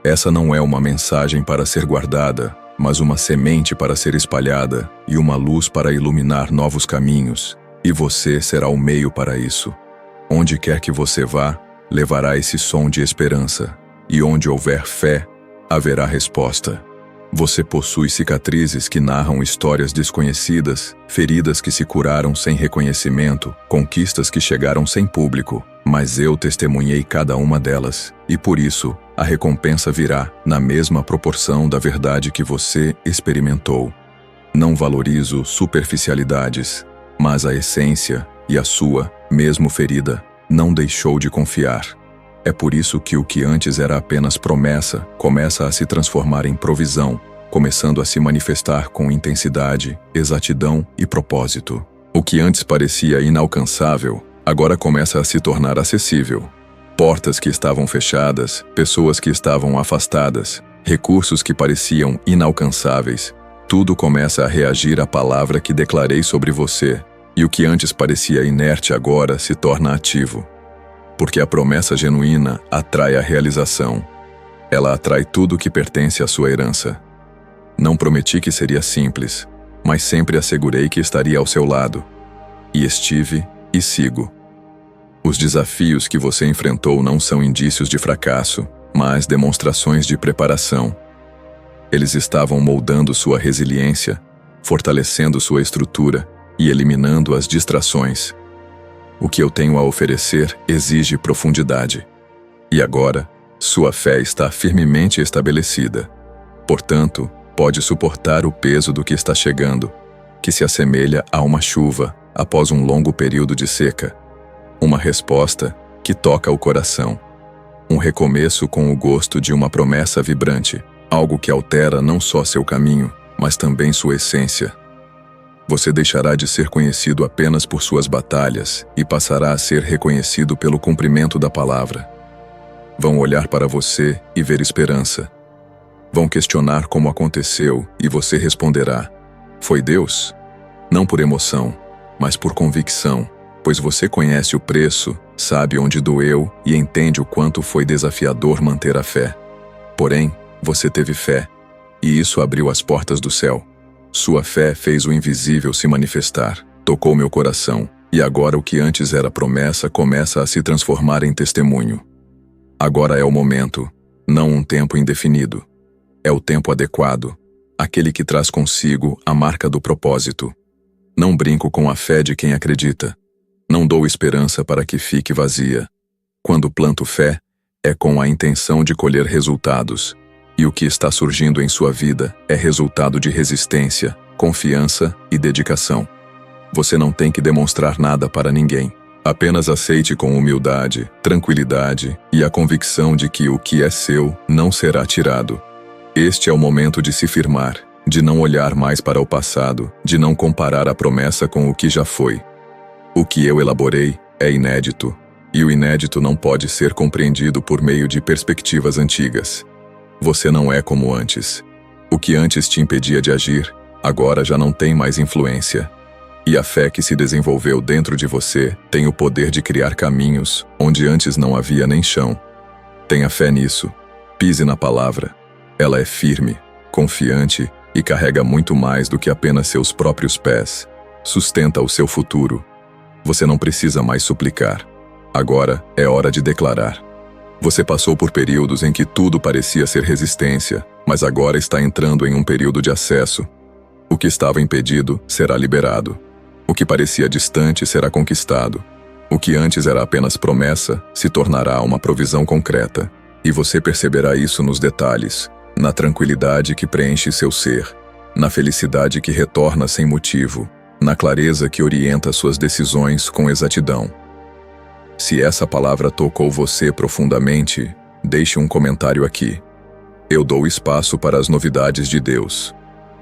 Essa não é uma mensagem para ser guardada, mas uma semente para ser espalhada e uma luz para iluminar novos caminhos, e você será o meio para isso. Onde quer que você vá, levará esse som de esperança, e onde houver fé, haverá resposta. Você possui cicatrizes que narram histórias desconhecidas, feridas que se curaram sem reconhecimento, conquistas que chegaram sem público, mas eu testemunhei cada uma delas, e por isso, a recompensa virá na mesma proporção da verdade que você experimentou. Não valorizo superficialidades, mas a essência e a sua, mesmo ferida, não deixou de confiar. É por isso que o que antes era apenas promessa começa a se transformar em provisão, começando a se manifestar com intensidade, exatidão e propósito. O que antes parecia inalcançável, agora começa a se tornar acessível. Portas que estavam fechadas, pessoas que estavam afastadas, recursos que pareciam inalcançáveis, tudo começa a reagir à palavra que declarei sobre você, e o que antes parecia inerte agora se torna ativo. Porque a promessa genuína atrai a realização. Ela atrai tudo que pertence à sua herança. Não prometi que seria simples, mas sempre assegurei que estaria ao seu lado. E estive e sigo. Os desafios que você enfrentou não são indícios de fracasso, mas demonstrações de preparação. Eles estavam moldando sua resiliência, fortalecendo sua estrutura e eliminando as distrações. O que eu tenho a oferecer exige profundidade. E agora, sua fé está firmemente estabelecida. Portanto, pode suportar o peso do que está chegando, que se assemelha a uma chuva após um longo período de seca. Uma resposta que toca o coração. Um recomeço com o gosto de uma promessa vibrante, algo que altera não só seu caminho, mas também sua essência. Você deixará de ser conhecido apenas por suas batalhas e passará a ser reconhecido pelo cumprimento da palavra. Vão olhar para você e ver esperança. Vão questionar como aconteceu e você responderá: foi Deus? Não por emoção, mas por convicção, pois você conhece o preço, sabe onde doeu e entende o quanto foi desafiador manter a fé. Porém, você teve fé, e isso abriu as portas do céu. Sua fé fez o invisível se manifestar, tocou meu coração, e agora o que antes era promessa começa a se transformar em testemunho. Agora é o momento, não um tempo indefinido. É o tempo adequado, aquele que traz consigo a marca do propósito. Não brinco com a fé de quem acredita. Não dou esperança para que fique vazia. Quando planto fé, é com a intenção de colher resultados. E o que está surgindo em sua vida é resultado de resistência, confiança e dedicação. Você não tem que demonstrar nada para ninguém. Apenas aceite com humildade, tranquilidade e a convicção de que o que é seu não será tirado. Este é o momento de se firmar, de não olhar mais para o passado, de não comparar a promessa com o que já foi. O que eu elaborei é inédito, e o inédito não pode ser compreendido por meio de perspectivas antigas. Você não é como antes. O que antes te impedia de agir, agora já não tem mais influência. E a fé que se desenvolveu dentro de você tem o poder de criar caminhos onde antes não havia nem chão. Tenha fé nisso. Pise na palavra. Ela é firme, confiante e carrega muito mais do que apenas seus próprios pés. Sustenta o seu futuro. Você não precisa mais suplicar. Agora é hora de declarar. Você passou por períodos em que tudo parecia ser resistência, mas agora está entrando em um período de acesso. O que estava impedido será liberado. O que parecia distante será conquistado. O que antes era apenas promessa se tornará uma provisão concreta. E você perceberá isso nos detalhes, na tranquilidade que preenche seu ser, na felicidade que retorna sem motivo, na clareza que orienta suas decisões com exatidão. Se essa palavra tocou você profundamente, deixe um comentário aqui. Eu dou espaço para as novidades de Deus.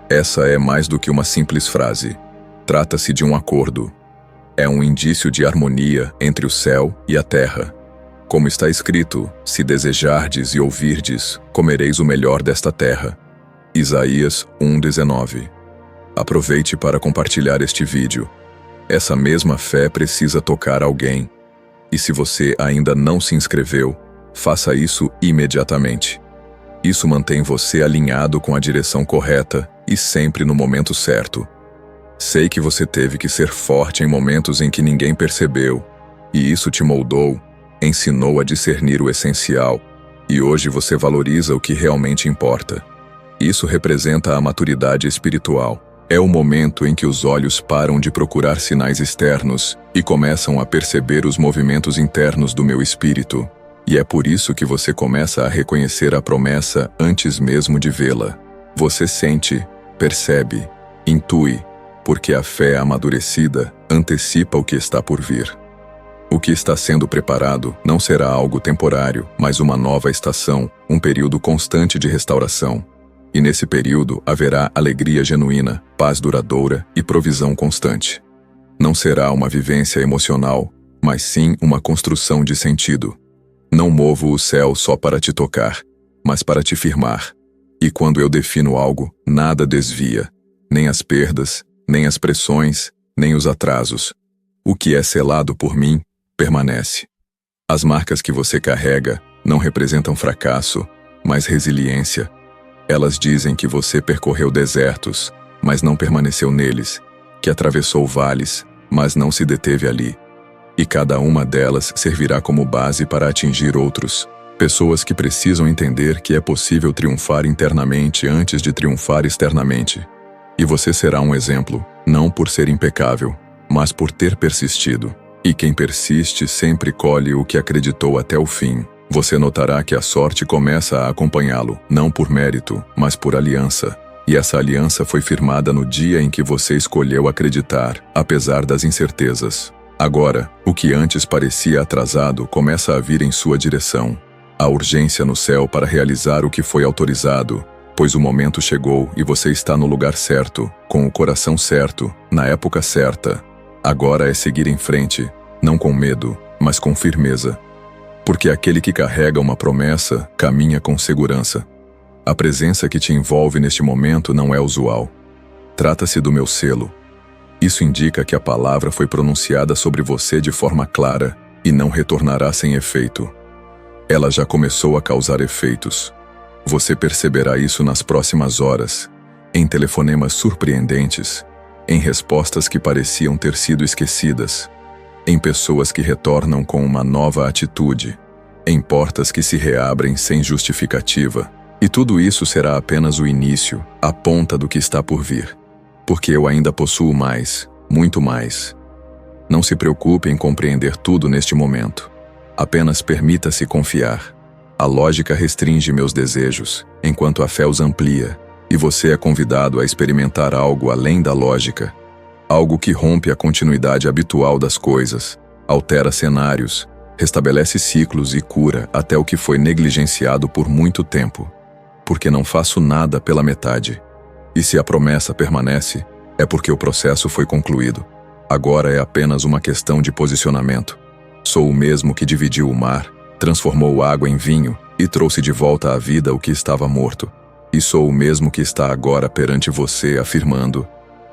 Essa é mais do que uma simples frase. Trata-se de um acordo. É um indício de harmonia entre o céu e a terra. Como está escrito, se desejardes e ouvirdes, comereis o melhor desta terra. Isaías 1:19. Aproveite para compartilhar este vídeo. Essa mesma fé precisa tocar alguém. E se você ainda não se inscreveu, faça isso imediatamente. Isso mantém você alinhado com a direção correta e sempre no momento certo. Sei que você teve que ser forte em momentos em que ninguém percebeu, e isso te moldou, ensinou a discernir o essencial, e hoje você valoriza o que realmente importa. Isso representa a maturidade espiritual. É o momento em que os olhos param de procurar sinais externos e começam a perceber os movimentos internos do meu espírito. E é por isso que você começa a reconhecer a promessa antes mesmo de vê-la. Você sente, percebe, intui, porque a fé amadurecida antecipa o que está por vir. O que está sendo preparado não será algo temporário, mas uma nova estação, um período constante de restauração. E nesse período haverá alegria genuína, paz duradoura e provisão constante. Não será uma vivência emocional, mas sim uma construção de sentido. Não movo o céu só para te tocar, mas para te firmar. E quando eu defino algo, nada desvia, nem as perdas, nem as pressões, nem os atrasos. O que é selado por mim, permanece. As marcas que você carrega não representam fracasso, mas resiliência. Elas dizem que você percorreu desertos, mas não permaneceu neles, que atravessou vales, mas não se deteve ali. E cada uma delas servirá como base para atingir outros. Pessoas que precisam entender que é possível triunfar internamente antes de triunfar externamente. E você será um exemplo, não por ser impecável, mas por ter persistido. E quem persiste sempre colhe o que acreditou até o fim. Você notará que a sorte começa a acompanhá-lo, não por mérito, mas por aliança. E essa aliança foi firmada no dia em que você escolheu acreditar, apesar das incertezas. Agora, o que antes parecia atrasado começa a vir em sua direção. Há urgência no céu para realizar o que foi autorizado, pois o momento chegou e você está no lugar certo, com o coração certo, na época certa. Agora é seguir em frente, não com medo, mas com firmeza. Porque aquele que carrega uma promessa caminha com segurança. A presença que te envolve neste momento não é usual. Trata-se do meu selo. Isso indica que a palavra foi pronunciada sobre você de forma clara e não retornará sem efeito. Ela já começou a causar efeitos. Você perceberá isso nas próximas horas, em telefonemas surpreendentes, em respostas que pareciam ter sido esquecidas, em pessoas que retornam com uma nova atitude, em portas que se reabrem sem justificativa. E tudo isso será apenas o início, a ponta do que está por vir. Porque eu ainda possuo mais, muito mais. Não se preocupe em compreender tudo neste momento. Apenas permita-se confiar. A lógica restringe meus desejos, enquanto a fé os amplia, e você é convidado a experimentar algo além da lógica. Algo que rompe a continuidade habitual das coisas, altera cenários, restabelece ciclos e cura até o que foi negligenciado por muito tempo. Porque não faço nada pela metade. E se a promessa permanece, é porque o processo foi concluído. Agora é apenas uma questão de posicionamento. Sou o mesmo que dividiu o mar, transformou água em vinho e trouxe de volta à vida o que estava morto. E sou o mesmo que está agora perante você afirmando: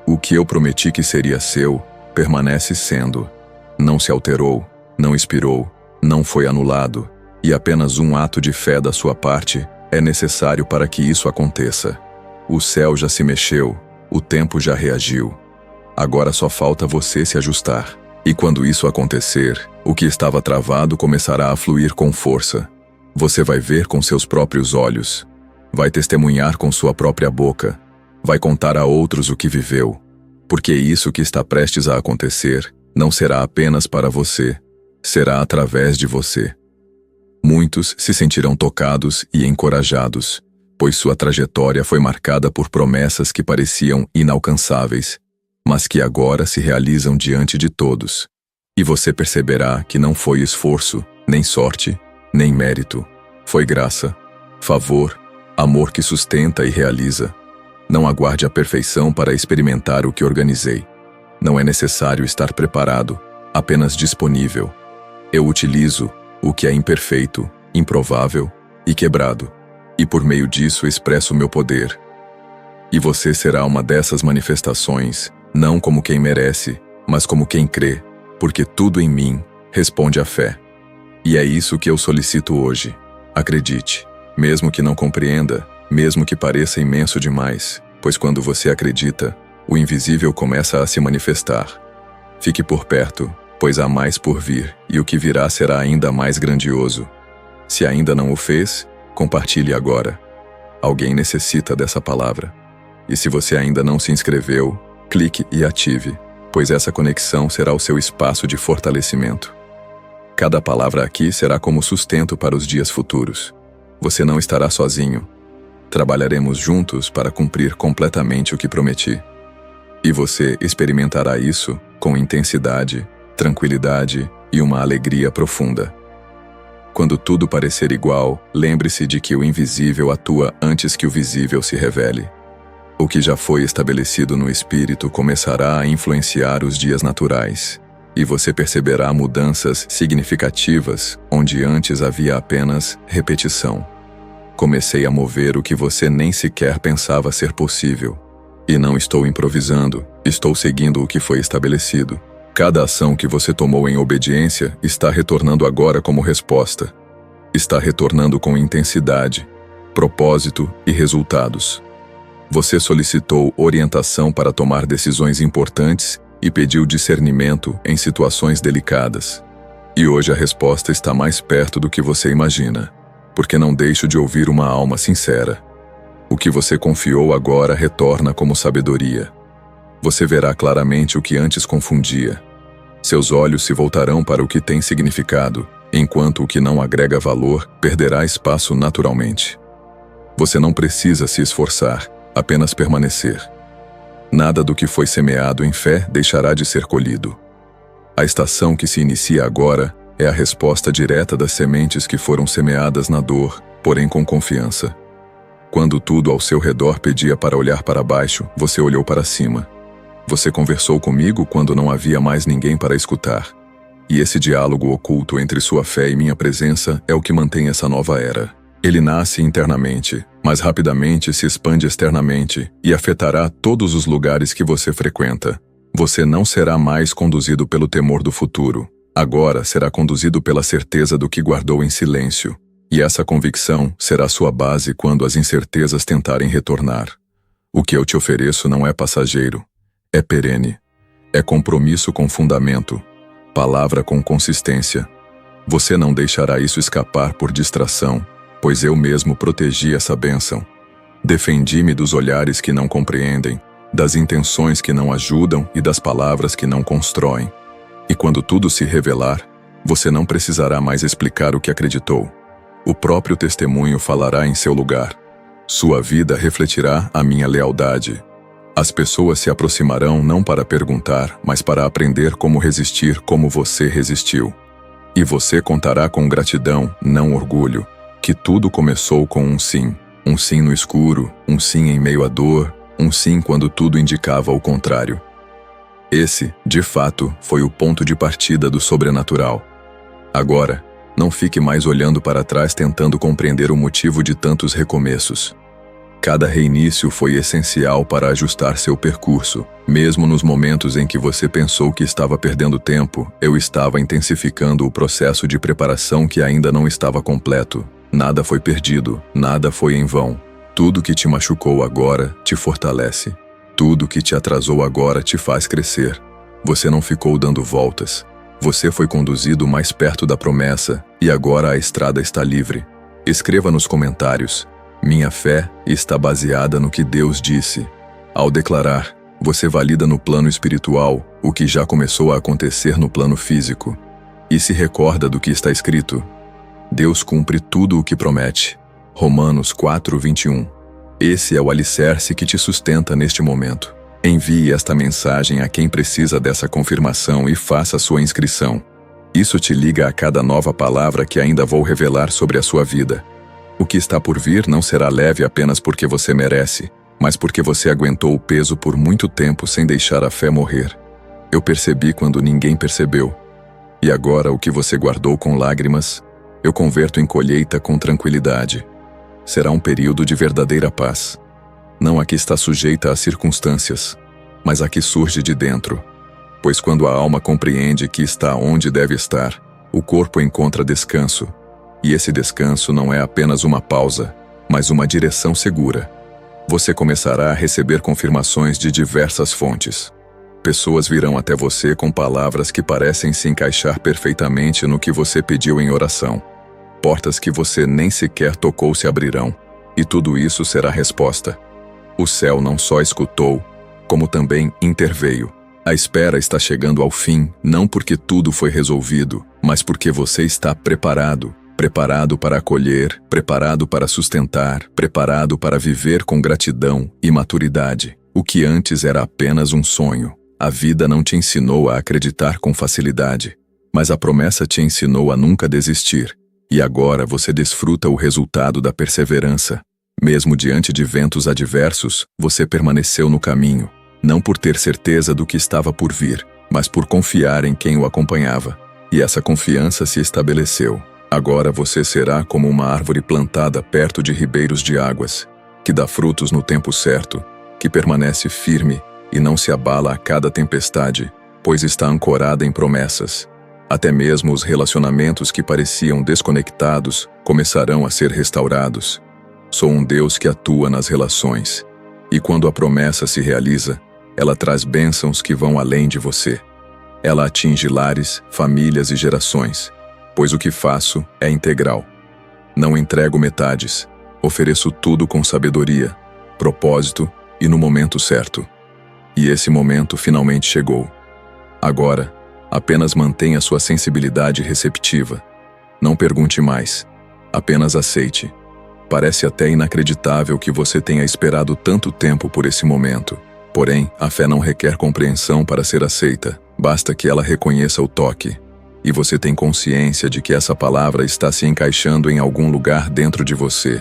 o que eu prometi que seria seu, permanece sendo. Não se alterou, não expirou, não foi anulado, e apenas um ato de fé da sua parte é necessário para que isso aconteça. O céu já se mexeu, o tempo já reagiu. Agora só falta você se ajustar. E quando isso acontecer, o que estava travado começará a fluir com força. Você vai ver com seus próprios olhos. Vai testemunhar com sua própria boca. Vai contar a outros o que viveu. Porque isso que está prestes a acontecer não será apenas para você, será através de você. Muitos se sentirão tocados e encorajados, pois sua trajetória foi marcada por promessas que pareciam inalcançáveis, mas que agora se realizam diante de todos. E você perceberá que não foi esforço, nem sorte, nem mérito. Foi graça, favor, amor que sustenta e realiza. Não aguarde a perfeição para experimentar o que organizei. Não é necessário estar preparado, apenas disponível. Eu utilizo o que é imperfeito, improvável e quebrado, e por meio disso expresso meu poder. E você será uma dessas manifestações, não como quem merece, mas como quem crê, porque tudo em mim responde à fé. E é isso que eu solicito hoje. Acredite, mesmo que não compreenda, mesmo que pareça imenso demais, pois quando você acredita, o invisível começa a se manifestar. Fique por perto, pois há mais por vir, e o que virá será ainda mais grandioso. Se ainda não o fez, compartilhe agora. Alguém necessita dessa palavra. E se você ainda não se inscreveu, clique e ative, pois essa conexão será o seu espaço de fortalecimento. Cada palavra aqui será como sustento para os dias futuros. Você não estará sozinho. Trabalharemos juntos para cumprir completamente o que prometi. E você experimentará isso com intensidade, tranquilidade e uma alegria profunda. Quando tudo parecer igual, lembre-se de que o invisível atua antes que o visível se revele. O que já foi estabelecido no espírito começará a influenciar os dias naturais, e você perceberá mudanças significativas onde antes havia apenas repetição. Comecei a mover o que você nem sequer pensava ser possível. E não estou improvisando, estou seguindo o que foi estabelecido. Cada ação que você tomou em obediência está retornando agora como resposta. Está retornando com intensidade, propósito e resultados. Você solicitou orientação para tomar decisões importantes e pediu discernimento em situações delicadas. E hoje a resposta está mais perto do que você imagina, porque não deixo de ouvir uma alma sincera. O que você confiou agora retorna como sabedoria. Você verá claramente o que antes confundia. Seus olhos se voltarão para o que tem significado, enquanto o que não agrega valor perderá espaço naturalmente. Você não precisa se esforçar, apenas permanecer. Nada do que foi semeado em fé deixará de ser colhido. A estação que se inicia agora é a resposta direta das sementes que foram semeadas na dor, porém com confiança. Quando tudo ao seu redor pedia para olhar para baixo, você olhou para cima. Você conversou comigo quando não havia mais ninguém para escutar. E esse diálogo oculto entre sua fé e minha presença é o que mantém essa nova era. Ele nasce internamente, mas rapidamente se expande externamente e afetará todos os lugares que você frequenta. Você não será mais conduzido pelo temor do futuro. Agora será conduzido pela certeza do que guardou em silêncio. E essa convicção será sua base quando as incertezas tentarem retornar. O que eu te ofereço não é passageiro. É perene. É compromisso com fundamento. Palavra com consistência. Você não deixará isso escapar por distração, pois eu mesmo protegi essa bênção. Defendi-me dos olhares que não compreendem, das intenções que não ajudam e das palavras que não constroem. E quando tudo se revelar, você não precisará mais explicar o que acreditou. O próprio testemunho falará em seu lugar. Sua vida refletirá a minha lealdade. As pessoas se aproximarão não para perguntar, mas para aprender como resistir como você resistiu. E você contará com gratidão, não orgulho, que tudo começou com um sim no escuro, um sim em meio à dor, um sim quando tudo indicava o contrário. Esse, de fato, foi o ponto de partida do sobrenatural. Agora, não fique mais olhando para trás tentando compreender o motivo de tantos recomeços. Cada reinício foi essencial para ajustar seu percurso. Mesmo nos momentos em que você pensou que estava perdendo tempo, eu estava intensificando o processo de preparação que ainda não estava completo. Nada foi perdido, nada foi em vão. Tudo que te machucou agora te fortalece. Tudo que te atrasou agora te faz crescer. Você não ficou dando voltas. Você foi conduzido mais perto da promessa e agora a estrada está livre. Escreva nos comentários: minha fé está baseada no que Deus disse. Ao declarar, você valida no plano espiritual o que já começou a acontecer no plano físico. E se recorda do que está escrito: Deus cumpre tudo o que promete. Romanos 4:21. Esse é o alicerce que te sustenta neste momento. Envie esta mensagem a quem precisa dessa confirmação e faça sua inscrição. Isso te liga a cada nova palavra que ainda vou revelar sobre a sua vida. O que está por vir não será leve apenas porque você merece, mas porque você aguentou o peso por muito tempo sem deixar a fé morrer. Eu percebi quando ninguém percebeu. E agora o que você guardou com lágrimas, eu converto em colheita com tranquilidade. Será um período de verdadeira paz. Não a que está sujeita às circunstâncias, mas a que surge de dentro. Pois quando a alma compreende que está onde deve estar, o corpo encontra descanso. E esse descanso não é apenas uma pausa, mas uma direção segura. Você começará a receber confirmações de diversas fontes. Pessoas virão até você com palavras que parecem se encaixar perfeitamente no que você pediu em oração. Portas que você nem sequer tocou se abrirão, e tudo isso será resposta. O céu não só escutou, como também interveio. A espera está chegando ao fim, não porque tudo foi resolvido, mas porque você está preparado. Preparado para acolher, preparado para sustentar, preparado para viver com gratidão e maturidade. O que antes era apenas um sonho. A vida não te ensinou a acreditar com facilidade, mas a promessa te ensinou a nunca desistir. E agora você desfruta o resultado da perseverança. Mesmo diante de ventos adversos, você permaneceu no caminho, não por ter certeza do que estava por vir, mas por confiar em quem o acompanhava. E essa confiança se estabeleceu. Agora você será como uma árvore plantada perto de ribeiros de águas, que dá frutos no tempo certo, que permanece firme e não se abala a cada tempestade, pois está ancorada em promessas. Até mesmo os relacionamentos que pareciam desconectados começarão a ser restaurados. Sou um Deus que atua nas relações. E quando a promessa se realiza, ela traz bênçãos que vão além de você. Ela atinge lares, famílias e gerações, pois o que faço é integral. Não entrego metades, ofereço tudo com sabedoria, propósito e no momento certo. E esse momento finalmente chegou. Agora, apenas mantenha sua sensibilidade receptiva. Não pergunte mais, apenas aceite. Parece até inacreditável que você tenha esperado tanto tempo por esse momento. Porém, a fé não requer compreensão para ser aceita, basta que ela reconheça o toque. E você tem consciência de que essa palavra está se encaixando em algum lugar dentro de você.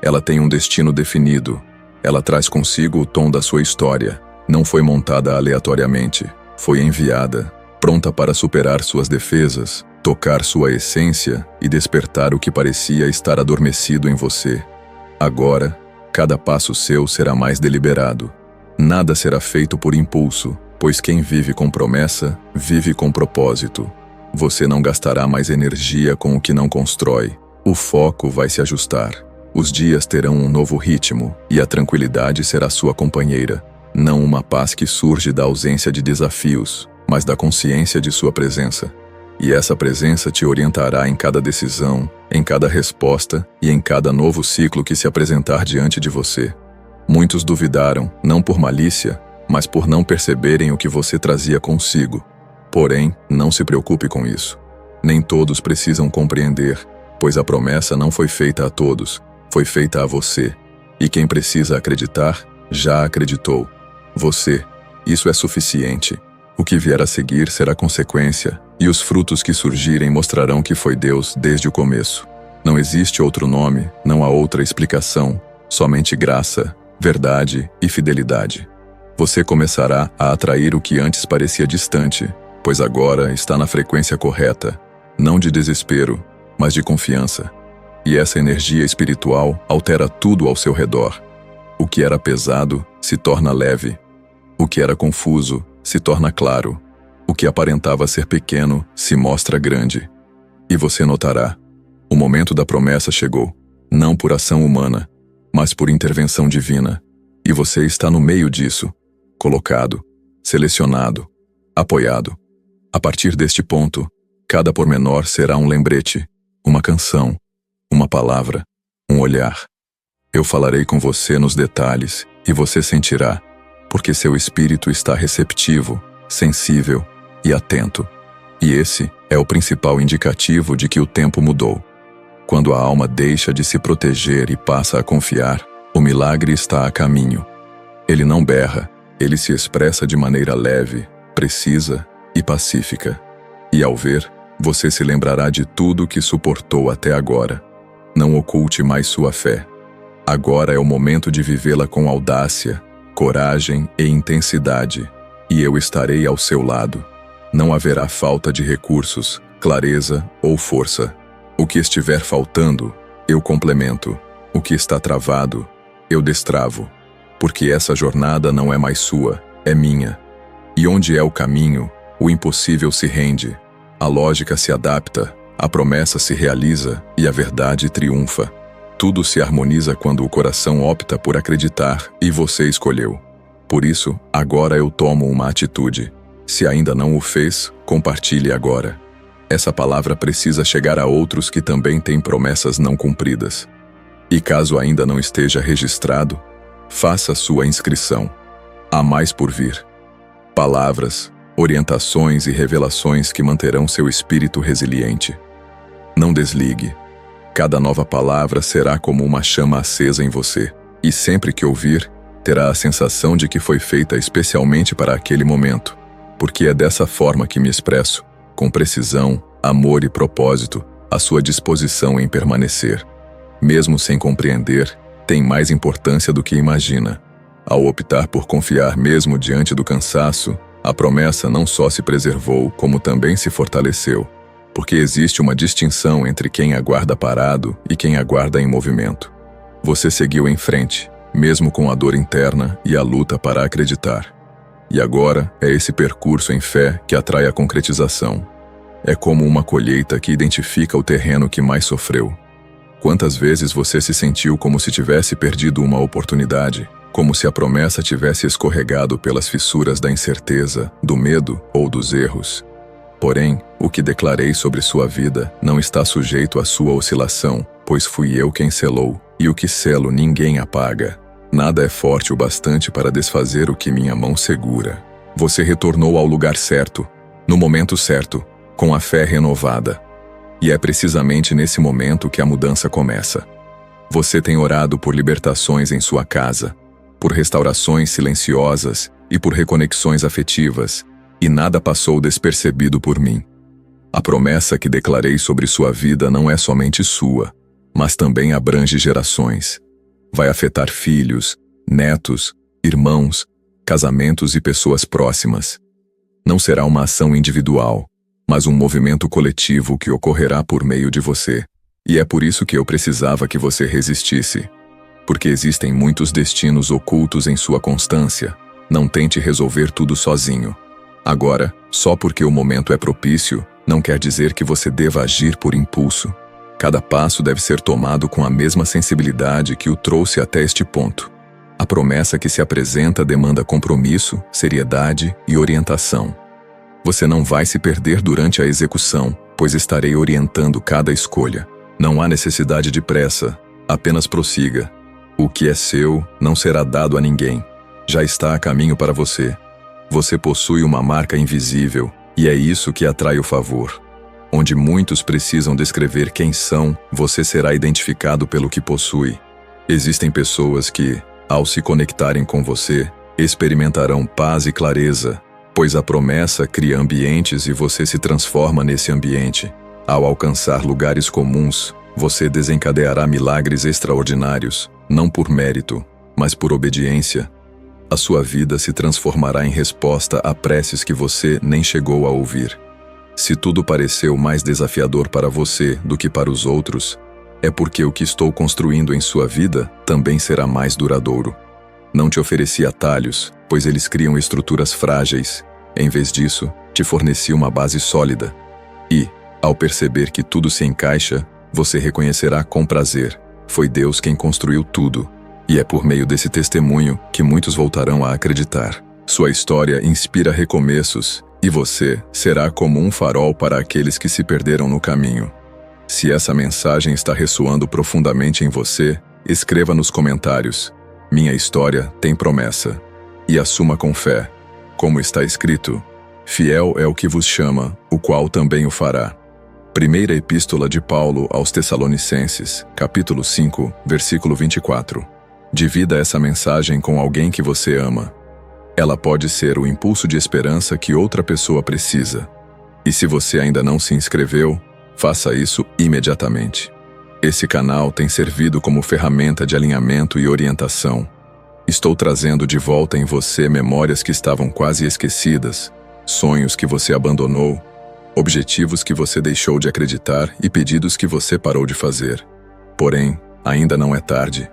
Ela tem um destino definido. Ela traz consigo o tom da sua história. Não foi montada aleatoriamente. Foi enviada, pronta para superar suas defesas, tocar sua essência e despertar o que parecia estar adormecido em você. Agora, cada passo seu será mais deliberado. Nada será feito por impulso, pois quem vive com promessa, vive com propósito. Você não gastará mais energia com o que não constrói. O foco vai se ajustar. Os dias terão um novo ritmo e a tranquilidade será sua companheira. Não uma paz que surge da ausência de desafios, mas da consciência de sua presença. E essa presença te orientará em cada decisão, em cada resposta e em cada novo ciclo que se apresentar diante de você. Muitos duvidaram, não por malícia, mas por não perceberem o que você trazia consigo. Porém, não se preocupe com isso. Nem todos precisam compreender, pois a promessa não foi feita a todos, foi feita a você. E quem precisa acreditar, já acreditou. Você. Isso é suficiente. O que vier a seguir será consequência, e os frutos que surgirem mostrarão que foi Deus desde o começo. Não existe outro nome, não há outra explicação, somente graça, verdade e fidelidade. Você começará a atrair o que antes parecia distante, pois agora está na frequência correta, não de desespero, mas de confiança. E essa energia espiritual altera tudo ao seu redor. O que era pesado se torna leve. O que era confuso se torna claro. O que aparentava ser pequeno se mostra grande. E você notará, o momento da promessa chegou, não por ação humana, mas por intervenção divina. E você está no meio disso, colocado, selecionado, apoiado. A partir deste ponto, cada pormenor será um lembrete, uma canção, uma palavra, um olhar. Eu falarei com você nos detalhes e você sentirá, porque seu espírito está receptivo, sensível e atento. E esse é o principal indicativo de que o tempo mudou. Quando a alma deixa de se proteger e passa a confiar, o milagre está a caminho. Ele não berra, ele se expressa de maneira leve, precisa e pacífica. E ao ver, você se lembrará de tudo que suportou até agora. Não oculte mais sua fé. Agora é o momento de vivê-la com audácia, coragem e intensidade, e eu estarei ao seu lado. Não haverá falta de recursos, clareza ou força. O que estiver faltando, eu complemento. O que está travado, eu destravo. Porque essa jornada não é mais sua, é minha. E onde é o caminho, o impossível se rende, a lógica se adapta, a promessa se realiza e a verdade triunfa. Tudo se harmoniza quando o coração opta por acreditar e você escolheu. Por isso, agora eu tomo uma atitude. Se ainda não o fez, compartilhe agora. Essa palavra precisa chegar a outros que também têm promessas não cumpridas. E caso ainda não esteja registrado, faça sua inscrição. Há mais por vir. Palavras, orientações e revelações que manterão seu espírito resiliente. Não desligue. Cada nova palavra será como uma chama acesa em você, e sempre que ouvir, terá a sensação de que foi feita especialmente para aquele momento, porque é dessa forma que me expresso, com precisão, amor e propósito, a sua disposição em permanecer. Mesmo sem compreender, tem mais importância do que imagina. Ao optar por confiar mesmo diante do cansaço, a promessa não só se preservou, como também se fortaleceu, porque existe uma distinção entre quem aguarda parado e quem aguarda em movimento. Você seguiu em frente, mesmo com a dor interna e a luta para acreditar. E agora é esse percurso em fé que atrai a concretização. É como uma colheita que identifica o terreno que mais sofreu. Quantas vezes você se sentiu como se tivesse perdido uma oportunidade, como se a promessa tivesse escorregado pelas fissuras da incerteza, do medo ou dos erros? Porém, o que declarei sobre sua vida não está sujeito à sua oscilação, pois fui eu quem selou, e o que selo ninguém apaga. Nada é forte o bastante para desfazer o que minha mão segura. Você retornou ao lugar certo, no momento certo, com a fé renovada. E é precisamente nesse momento que a mudança começa. Você tem orado por libertações em sua casa, por restaurações silenciosas e por reconexões afetivas, e nada passou despercebido por mim. A promessa que declarei sobre sua vida não é somente sua, mas também abrange gerações. Vai afetar filhos, netos, irmãos, casamentos e pessoas próximas. Não será uma ação individual, mas um movimento coletivo que ocorrerá por meio de você. E é por isso que eu precisava que você resistisse. Porque existem muitos destinos ocultos em sua constância. Não tente resolver tudo sozinho. Agora, só porque o momento é propício, não quer dizer que você deva agir por impulso. Cada passo deve ser tomado com a mesma sensibilidade que o trouxe até este ponto. A promessa que se apresenta demanda compromisso, seriedade e orientação. Você não vai se perder durante a execução, pois estarei orientando cada escolha. Não há necessidade de pressa, apenas prossiga. O que é seu não será dado a ninguém. Já está a caminho para você. Você possui uma marca invisível, e é isso que atrai o favor. Onde muitos precisam descrever quem são, você será identificado pelo que possui. Existem pessoas que, ao se conectarem com você, experimentarão paz e clareza, pois a promessa cria ambientes e você se transforma nesse ambiente. Ao alcançar lugares comuns, você desencadeará milagres extraordinários, não por mérito, mas por obediência. A sua vida se transformará em resposta a preces que você nem chegou a ouvir. Se tudo pareceu mais desafiador para você do que para os outros, é porque o que estou construindo em sua vida também será mais duradouro. Não te ofereci atalhos, pois eles criam estruturas frágeis. Em vez disso, te forneci uma base sólida. E, ao perceber que tudo se encaixa, você reconhecerá com prazer: foi Deus quem construiu tudo. E é por meio desse testemunho que muitos voltarão a acreditar. Sua história inspira recomeços, e você será como um farol para aqueles que se perderam no caminho. Se essa mensagem está ressoando profundamente em você, escreva nos comentários: minha história tem promessa. E assuma com fé. Como está escrito: fiel é o que vos chama, o qual também o fará. Primeira Epístola de Paulo aos Tessalonicenses, capítulo 5, versículo 24. Divida essa mensagem com alguém que você ama. Ela pode ser o impulso de esperança que outra pessoa precisa. E se você ainda não se inscreveu, faça isso imediatamente. Esse canal tem servido como ferramenta de alinhamento e orientação. Estou trazendo de volta em você memórias que estavam quase esquecidas, sonhos que você abandonou, objetivos que você deixou de acreditar e pedidos que você parou de fazer. Porém, ainda não é tarde.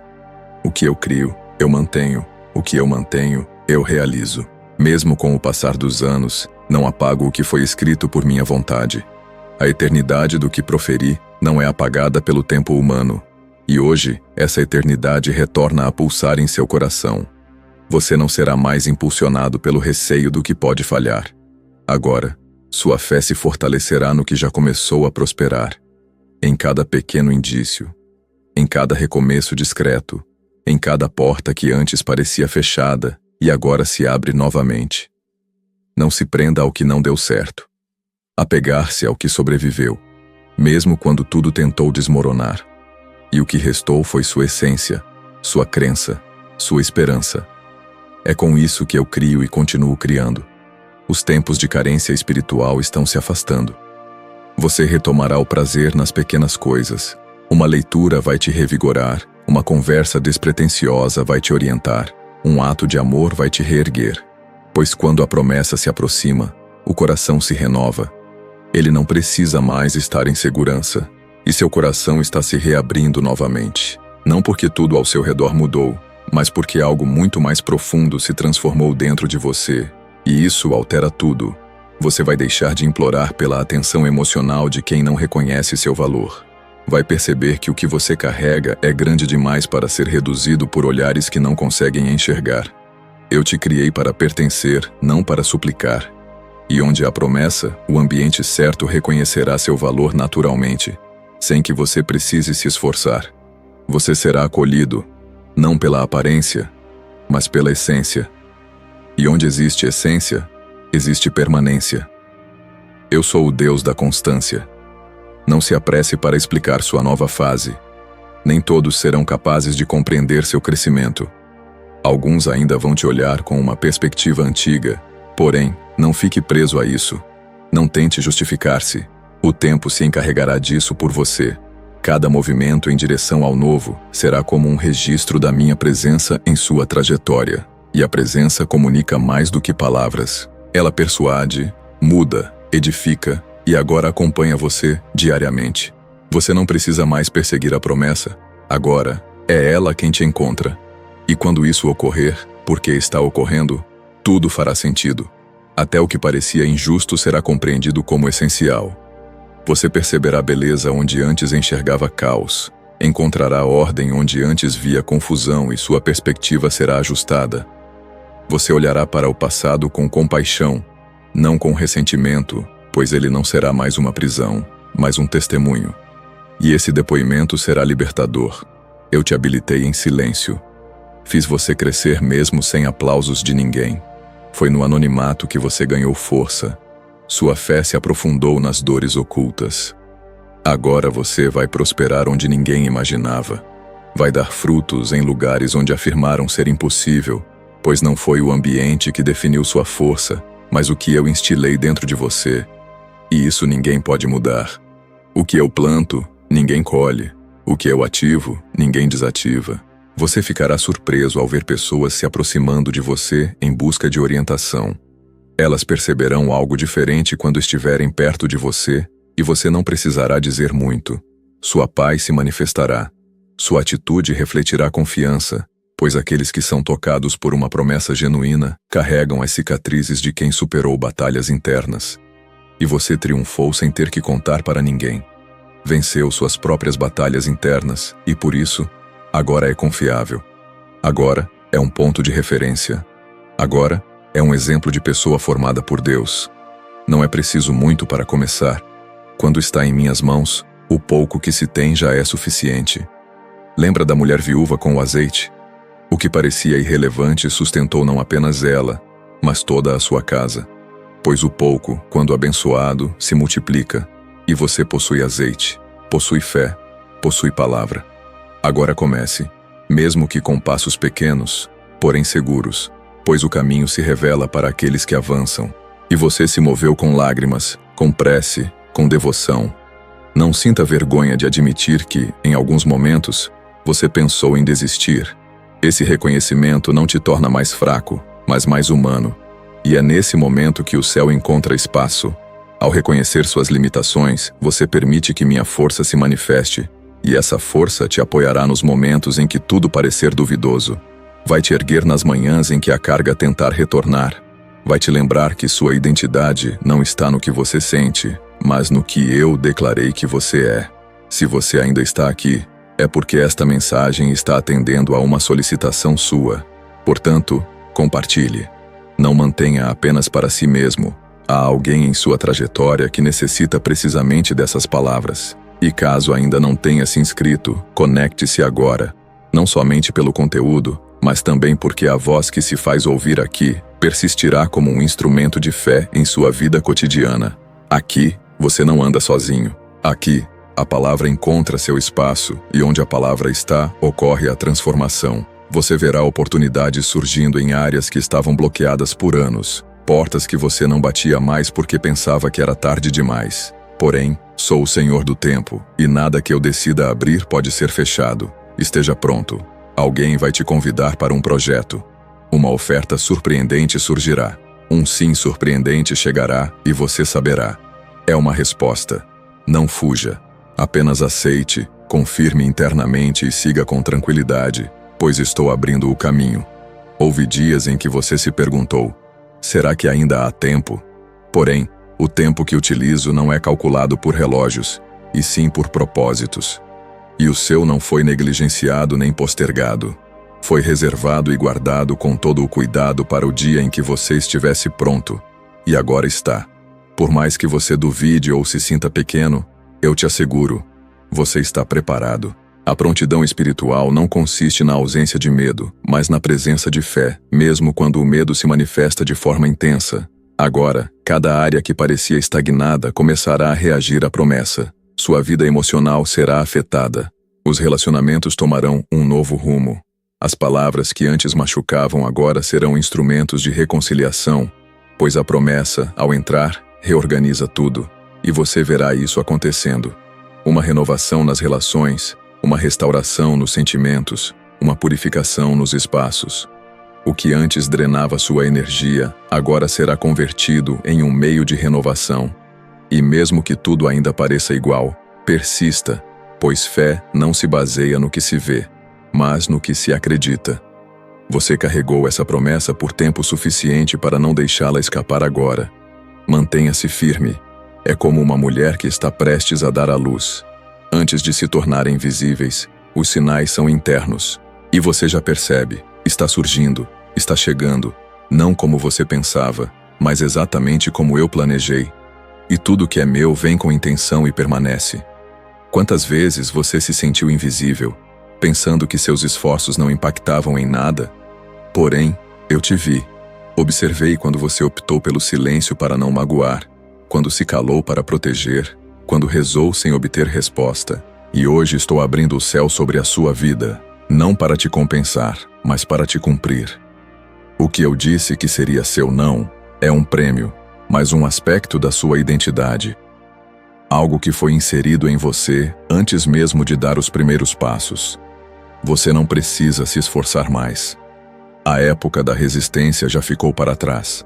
O que eu crio, eu mantenho. O que eu mantenho, eu realizo. Mesmo com o passar dos anos, não apago o que foi escrito por minha vontade. A eternidade do que proferi não é apagada pelo tempo humano. E hoje, essa eternidade retorna a pulsar em seu coração. Você não será mais impulsionado pelo receio do que pode falhar. Agora, sua fé se fortalecerá no que já começou a prosperar. Em cada pequeno indício, em cada recomeço discreto, em cada porta que antes parecia fechada e agora se abre novamente. Não se prenda ao que não deu certo. Apegar-se ao que sobreviveu, mesmo quando tudo tentou desmoronar. E o que restou foi sua essência, sua crença, sua esperança. É com isso que eu crio e continuo criando. Os tempos de carência espiritual estão se afastando. Você retomará o prazer nas pequenas coisas. Uma leitura vai te revigorar, Uma conversa despretensiosa vai te orientar. Um ato de amor vai te reerguer. Pois quando a promessa se aproxima, o coração se renova. Ele não precisa mais estar em segurança. E seu coração está se reabrindo novamente. Não porque tudo ao seu redor mudou, mas porque algo muito mais profundo se transformou dentro de você. E isso altera tudo. Você vai deixar de implorar pela atenção emocional de quem não reconhece seu valor. Vai perceber que o que você carrega é grande demais para ser reduzido por olhares que não conseguem enxergar. Eu te criei para pertencer, não para suplicar. E onde há promessa, o ambiente certo reconhecerá seu valor naturalmente, sem que você precise se esforçar. Você será acolhido, não pela aparência, mas pela essência. E onde existe essência, existe permanência. Eu sou o Deus da constância. Não se apresse para explicar sua nova fase. Nem todos serão capazes de compreender seu crescimento. Alguns ainda vão te olhar com uma perspectiva antiga, porém, não fique preso a isso. Não tente justificar-se. O tempo se encarregará disso por você. Cada movimento em direção ao novo será como um registro da minha presença em sua trajetória. E a presença comunica mais do que palavras. Ela persuade, muda, edifica e agora acompanha você diariamente. Você não precisa mais perseguir a promessa. Agora, é ela quem te encontra. E quando isso ocorrer, porque está ocorrendo, tudo fará sentido. Até o que parecia injusto será compreendido como essencial. Você perceberá beleza onde antes enxergava caos. Encontrará ordem onde antes via confusão e sua perspectiva será ajustada. Você olhará para o passado com compaixão, não com ressentimento, pois ele não será mais uma prisão, mas um testemunho. E esse depoimento será libertador. Eu te habilitei em silêncio. Fiz você crescer mesmo sem aplausos de ninguém. Foi no anonimato que você ganhou força. Sua fé se aprofundou nas dores ocultas. Agora você vai prosperar onde ninguém imaginava. Vai dar frutos em lugares onde afirmaram ser impossível, pois não foi o ambiente que definiu sua força, mas o que eu instilei dentro de você. E isso ninguém pode mudar. O que eu planto, ninguém colhe. O que eu ativo, ninguém desativa. Você ficará surpreso ao ver pessoas se aproximando de você em busca de orientação. Elas perceberão algo diferente quando estiverem perto de você, e você não precisará dizer muito. Sua paz se manifestará. Sua atitude refletirá confiança, pois aqueles que são tocados por uma promessa genuína carregam as cicatrizes de quem superou batalhas internas. E você triunfou sem ter que contar para ninguém. Venceu suas próprias batalhas internas e, por isso, agora é confiável. Agora é um ponto de referência. Agora é um exemplo de pessoa formada por Deus. Não é preciso muito para começar. Quando está em minhas mãos, o pouco que se tem já é suficiente. Lembra da mulher viúva com o azeite? O que parecia irrelevante sustentou não apenas ela, mas toda a sua casa. Pois o pouco, quando abençoado, se multiplica. E você possui azeite, possui fé, possui palavra. Agora comece, mesmo que com passos pequenos, porém seguros, pois o caminho se revela para aqueles que avançam. E você se moveu com lágrimas, com prece, com devoção. Não sinta vergonha de admitir que, em alguns momentos, você pensou em desistir. Esse reconhecimento não te torna mais fraco, mas mais humano. E é nesse momento que o céu encontra espaço. Ao reconhecer suas limitações, você permite que minha força se manifeste. E essa força te apoiará nos momentos em que tudo parecer duvidoso. Vai te erguer nas manhãs em que a carga tentar retornar. Vai te lembrar que sua identidade não está no que você sente, mas no que eu declarei que você é. Se você ainda está aqui, é porque esta mensagem está atendendo a uma solicitação sua. Portanto, compartilhe. Não mantenha apenas para si mesmo. Há alguém em sua trajetória que necessita precisamente dessas palavras. E caso ainda não tenha se inscrito, conecte-se agora. Não somente pelo conteúdo, mas também porque a voz que se faz ouvir aqui persistirá como um instrumento de fé em sua vida cotidiana. Aqui, você não anda sozinho. Aqui, a palavra encontra seu espaço e onde a palavra está, ocorre a transformação. Você verá oportunidades surgindo em áreas que estavam bloqueadas por anos, portas que você não batia mais porque pensava que era tarde demais. Porém, sou o Senhor do tempo, e nada que eu decida abrir pode ser fechado. Esteja pronto. Alguém vai te convidar para um projeto. Uma oferta surpreendente surgirá. Um sim surpreendente chegará e você saberá. É uma resposta. Não fuja. Apenas aceite, confirme internamente e siga com tranquilidade, pois estou abrindo o caminho. Houve dias em que você se perguntou: será que ainda há tempo? Porém, o tempo que utilizo não é calculado por relógios, e sim por propósitos. E o seu não foi negligenciado nem postergado. Foi reservado e guardado com todo o cuidado para o dia em que você estivesse pronto. E agora está. Por mais que você duvide ou se sinta pequeno, eu te asseguro, você está preparado. A prontidão espiritual não consiste na ausência de medo, mas na presença de fé, mesmo quando o medo se manifesta de forma intensa. Agora, cada área que parecia estagnada começará a reagir à promessa. Sua vida emocional será afetada. Os relacionamentos tomarão um novo rumo. As palavras que antes machucavam agora serão instrumentos de reconciliação, pois a promessa, ao entrar, reorganiza tudo, e você verá isso acontecendo. Uma renovação nas relações, uma restauração nos sentimentos, uma purificação nos espaços. O que antes drenava sua energia, agora será convertido em um meio de renovação. E mesmo que tudo ainda pareça igual, persista, pois fé não se baseia no que se vê, mas no que se acredita. Você carregou essa promessa por tempo suficiente para não deixá-la escapar agora. Mantenha-se firme. É como uma mulher que está prestes a dar à luz. Antes de se tornarem visíveis, os sinais são internos. E você já percebe, está surgindo, está chegando, não como você pensava, mas exatamente como eu planejei. E tudo que é meu vem com intenção e permanece. Quantas vezes você se sentiu invisível, pensando que seus esforços não impactavam em nada? Porém, eu te vi. Observei quando você optou pelo silêncio para não magoar, quando se calou para proteger, quando rezou sem obter resposta. E hoje estou abrindo o céu sobre a sua vida, não para te compensar, mas para te cumprir. O que eu disse que seria seu não é um prêmio, mas um aspecto da sua identidade. Algo que foi inserido em você antes mesmo de dar os primeiros passos. Você não precisa se esforçar mais. A época da resistência já ficou para trás.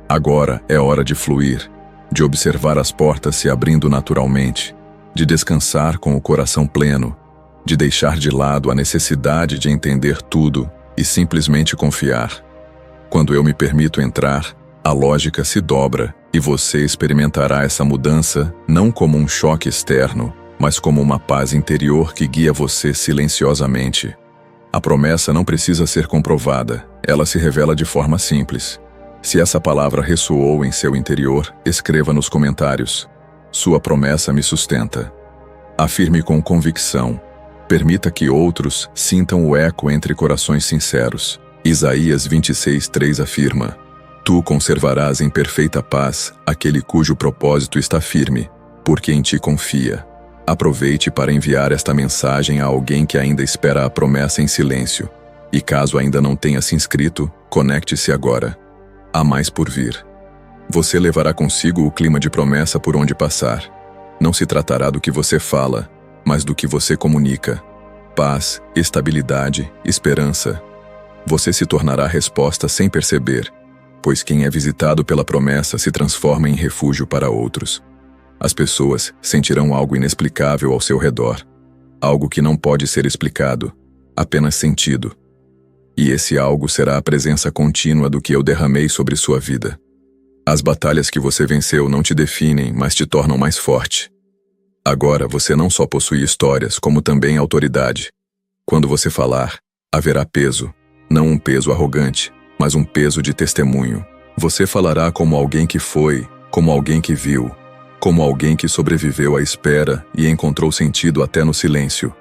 Agora é hora de fluir, de observar as portas se abrindo naturalmente, de descansar com o coração pleno, de deixar de lado a necessidade de entender tudo e simplesmente confiar. Quando eu me permito entrar, a lógica se dobra e você experimentará essa mudança não como um choque externo, mas como uma paz interior que guia você silenciosamente. A promessa não precisa ser comprovada, ela se revela de forma simples. Se essa palavra ressoou em seu interior, escreva nos comentários: sua promessa me sustenta. Afirme com convicção. Permita que outros sintam o eco entre corações sinceros. Isaías 26:3 afirma: tu conservarás em perfeita paz aquele cujo propósito está firme, porque em ti confia. Aproveite para enviar esta mensagem a alguém que ainda espera a promessa em silêncio. E caso ainda não tenha se inscrito, conecte-se agora. Há mais por vir. Você levará consigo o clima de promessa por onde passar. Não se tratará do que você fala, mas do que você comunica. Paz, estabilidade, esperança. Você se tornará resposta sem perceber, pois quem é visitado pela promessa se transforma em refúgio para outros. As pessoas sentirão algo inexplicável ao seu redor, algo que não pode ser explicado, apenas sentido. E esse algo será a presença contínua do que eu derramei sobre sua vida. As batalhas que você venceu não te definem, mas te tornam mais forte. Agora você não só possui histórias, como também autoridade. Quando você falar, haverá peso, não um peso arrogante, mas um peso de testemunho. Você falará como alguém que foi, como alguém que viu, como alguém que sobreviveu à espera e encontrou sentido até no silêncio.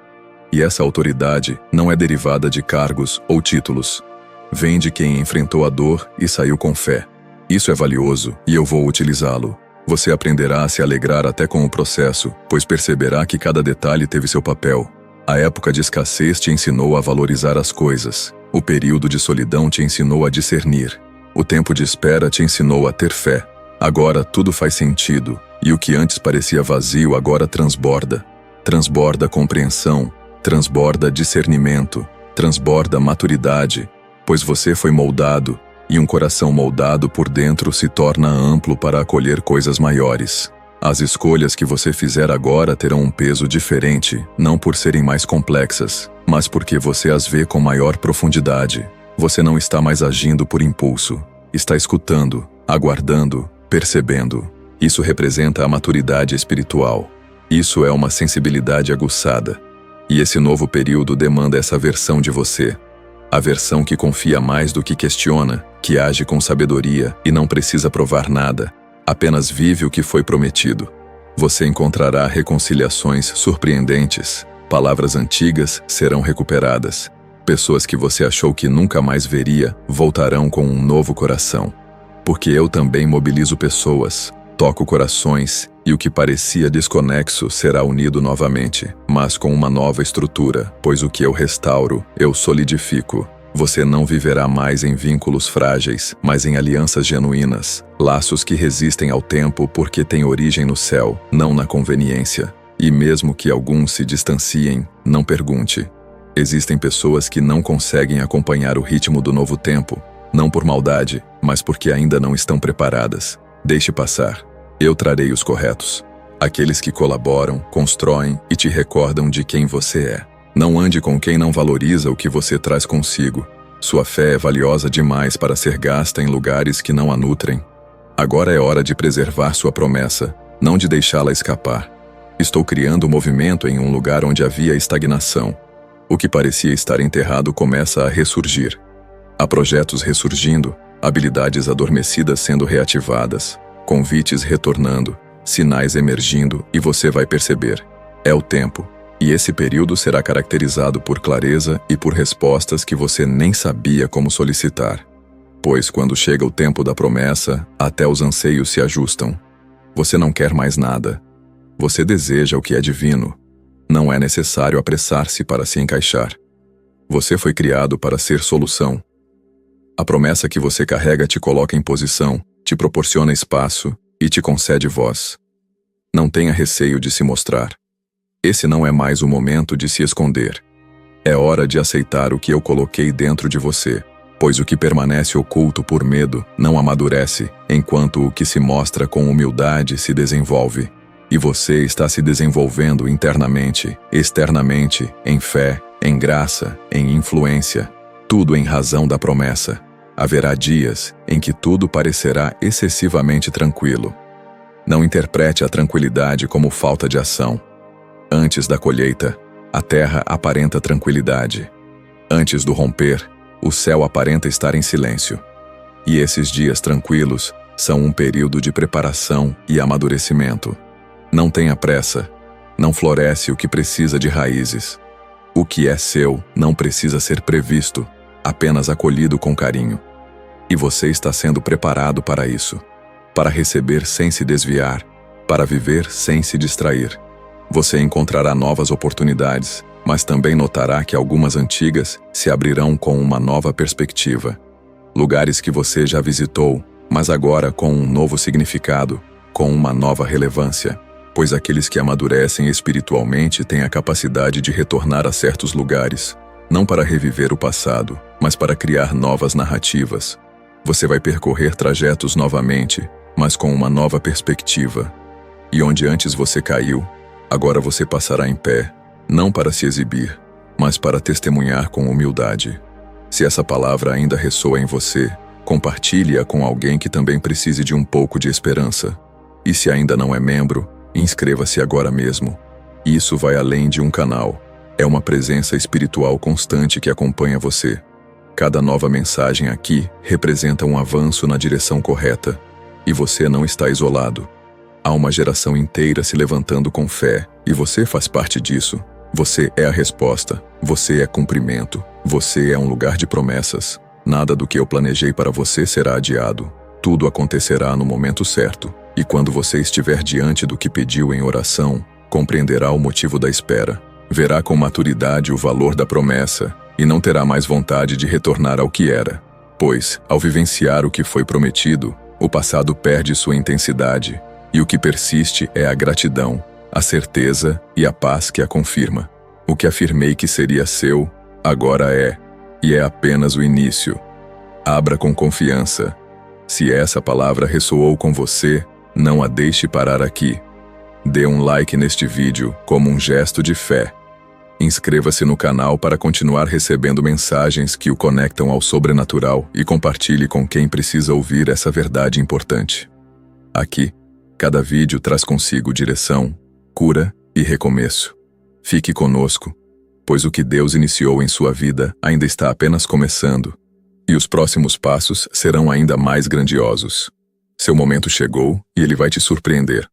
E essa autoridade não é derivada de cargos ou títulos. Vem de quem enfrentou a dor e saiu com fé. Isso é valioso e eu vou utilizá-lo. Você aprenderá a se alegrar até com o processo, pois perceberá que cada detalhe teve seu papel. A época de escassez te ensinou a valorizar as coisas. O período de solidão te ensinou a discernir. O tempo de espera te ensinou a ter fé. Agora tudo faz sentido, e o que antes parecia vazio agora transborda. Transborda compreensão, transborda discernimento, transborda maturidade, pois você foi moldado, e um coração moldado por dentro se torna amplo para acolher coisas maiores. As escolhas que você fizer agora terão um peso diferente, não por serem mais complexas, mas porque você as vê com maior profundidade. Você não está mais agindo por impulso, está escutando, aguardando, percebendo. Isso representa a maturidade espiritual. Isso é uma sensibilidade aguçada. E esse novo período demanda essa versão de você. A versão que confia mais do que questiona, que age com sabedoria e não precisa provar nada, apenas vive o que foi prometido. Você encontrará reconciliações surpreendentes, palavras antigas serão recuperadas, pessoas que você achou que nunca mais veria voltarão com um novo coração. Porque eu também mobilizo pessoas, toco corações, e o que parecia desconexo será unido novamente, mas com uma nova estrutura, pois o que eu restauro, eu solidifico. Você não viverá mais em vínculos frágeis, mas em alianças genuínas, laços que resistem ao tempo porque têm origem no céu, não na conveniência. E mesmo que alguns se distanciem, não pergunte. Existem pessoas que não conseguem acompanhar o ritmo do novo tempo, não por maldade, mas porque ainda não estão preparadas. Deixe passar. Eu trarei os corretos. Aqueles que colaboram, constroem e te recordam de quem você é. Não ande com quem não valoriza o que você traz consigo. Sua fé é valiosa demais para ser gasta em lugares que não a nutrem. Agora é hora de preservar sua promessa, não de deixá-la escapar. Estou criando movimento em um lugar onde havia estagnação. O que parecia estar enterrado começa a ressurgir. Há projetos ressurgindo, habilidades adormecidas sendo reativadas, convites retornando, sinais emergindo e você vai perceber. É o tempo. E esse período será caracterizado por clareza e por respostas que você nem sabia como solicitar. Pois quando chega o tempo da promessa, até os anseios se ajustam. Você não quer mais nada. Você deseja o que é divino. Não é necessário apressar-se para se encaixar. Você foi criado para ser solução. A promessa que você carrega te coloca em posição, te proporciona espaço e te concede voz. Não tenha receio de se mostrar. Esse não é mais o momento de se esconder. É hora de aceitar o que eu coloquei dentro de você, pois o que permanece oculto por medo não amadurece, enquanto o que se mostra com humildade se desenvolve. E você está se desenvolvendo internamente, externamente, em fé, em graça, em influência, tudo em razão da promessa. Haverá dias em que tudo parecerá excessivamente tranquilo. Não interprete a tranquilidade como falta de ação. Antes da colheita, a terra aparenta tranquilidade. Antes do romper, o céu aparenta estar em silêncio. E esses dias tranquilos são um período de preparação e amadurecimento. Não tenha pressa. Não floresce o que precisa de raízes. O que é seu não precisa ser previsto, apenas acolhido com carinho. E você está sendo preparado para isso. Para receber sem se desviar, para viver sem se distrair. Você encontrará novas oportunidades, mas também notará que algumas antigas se abrirão com uma nova perspectiva. Lugares que você já visitou, mas agora com um novo significado, com uma nova relevância. Pois aqueles que amadurecem espiritualmente têm a capacidade de retornar a certos lugares, não para reviver o passado, mas para criar novas narrativas. Você vai percorrer trajetos novamente, mas com uma nova perspectiva. E onde antes você caiu, agora você passará em pé, não para se exibir, mas para testemunhar com humildade. Se essa palavra ainda ressoa em você, compartilhe-a com alguém que também precise de um pouco de esperança. E se ainda não é membro, inscreva-se agora mesmo. Isso vai além de um canal. É uma presença espiritual constante que acompanha você. Cada nova mensagem aqui representa um avanço na direção correta. E você não está isolado. Há uma geração inteira se levantando com fé, e você faz parte disso. Você é a resposta, você é cumprimento, você é um lugar de promessas. Nada do que eu planejei para você será adiado. Tudo acontecerá no momento certo. E quando você estiver diante do que pediu em oração, compreenderá o motivo da espera. Verá com maturidade o valor da promessa e não terá mais vontade de retornar ao que era. Pois, ao vivenciar o que foi prometido, o passado perde sua intensidade. E o que persiste é a gratidão, a certeza e a paz que a confirma. O que afirmei que seria seu, agora é, e é apenas o início. Abra com confiança. Se essa palavra ressoou com você, não a deixe parar aqui. Dê um like neste vídeo como um gesto de fé. Inscreva-se no canal para continuar recebendo mensagens que o conectam ao sobrenatural e compartilhe com quem precisa ouvir essa verdade importante. Aqui, cada vídeo traz consigo direção, cura e recomeço. Fique conosco, pois o que Deus iniciou em sua vida ainda está apenas começando, e os próximos passos serão ainda mais grandiosos. Seu momento chegou e ele vai te surpreender.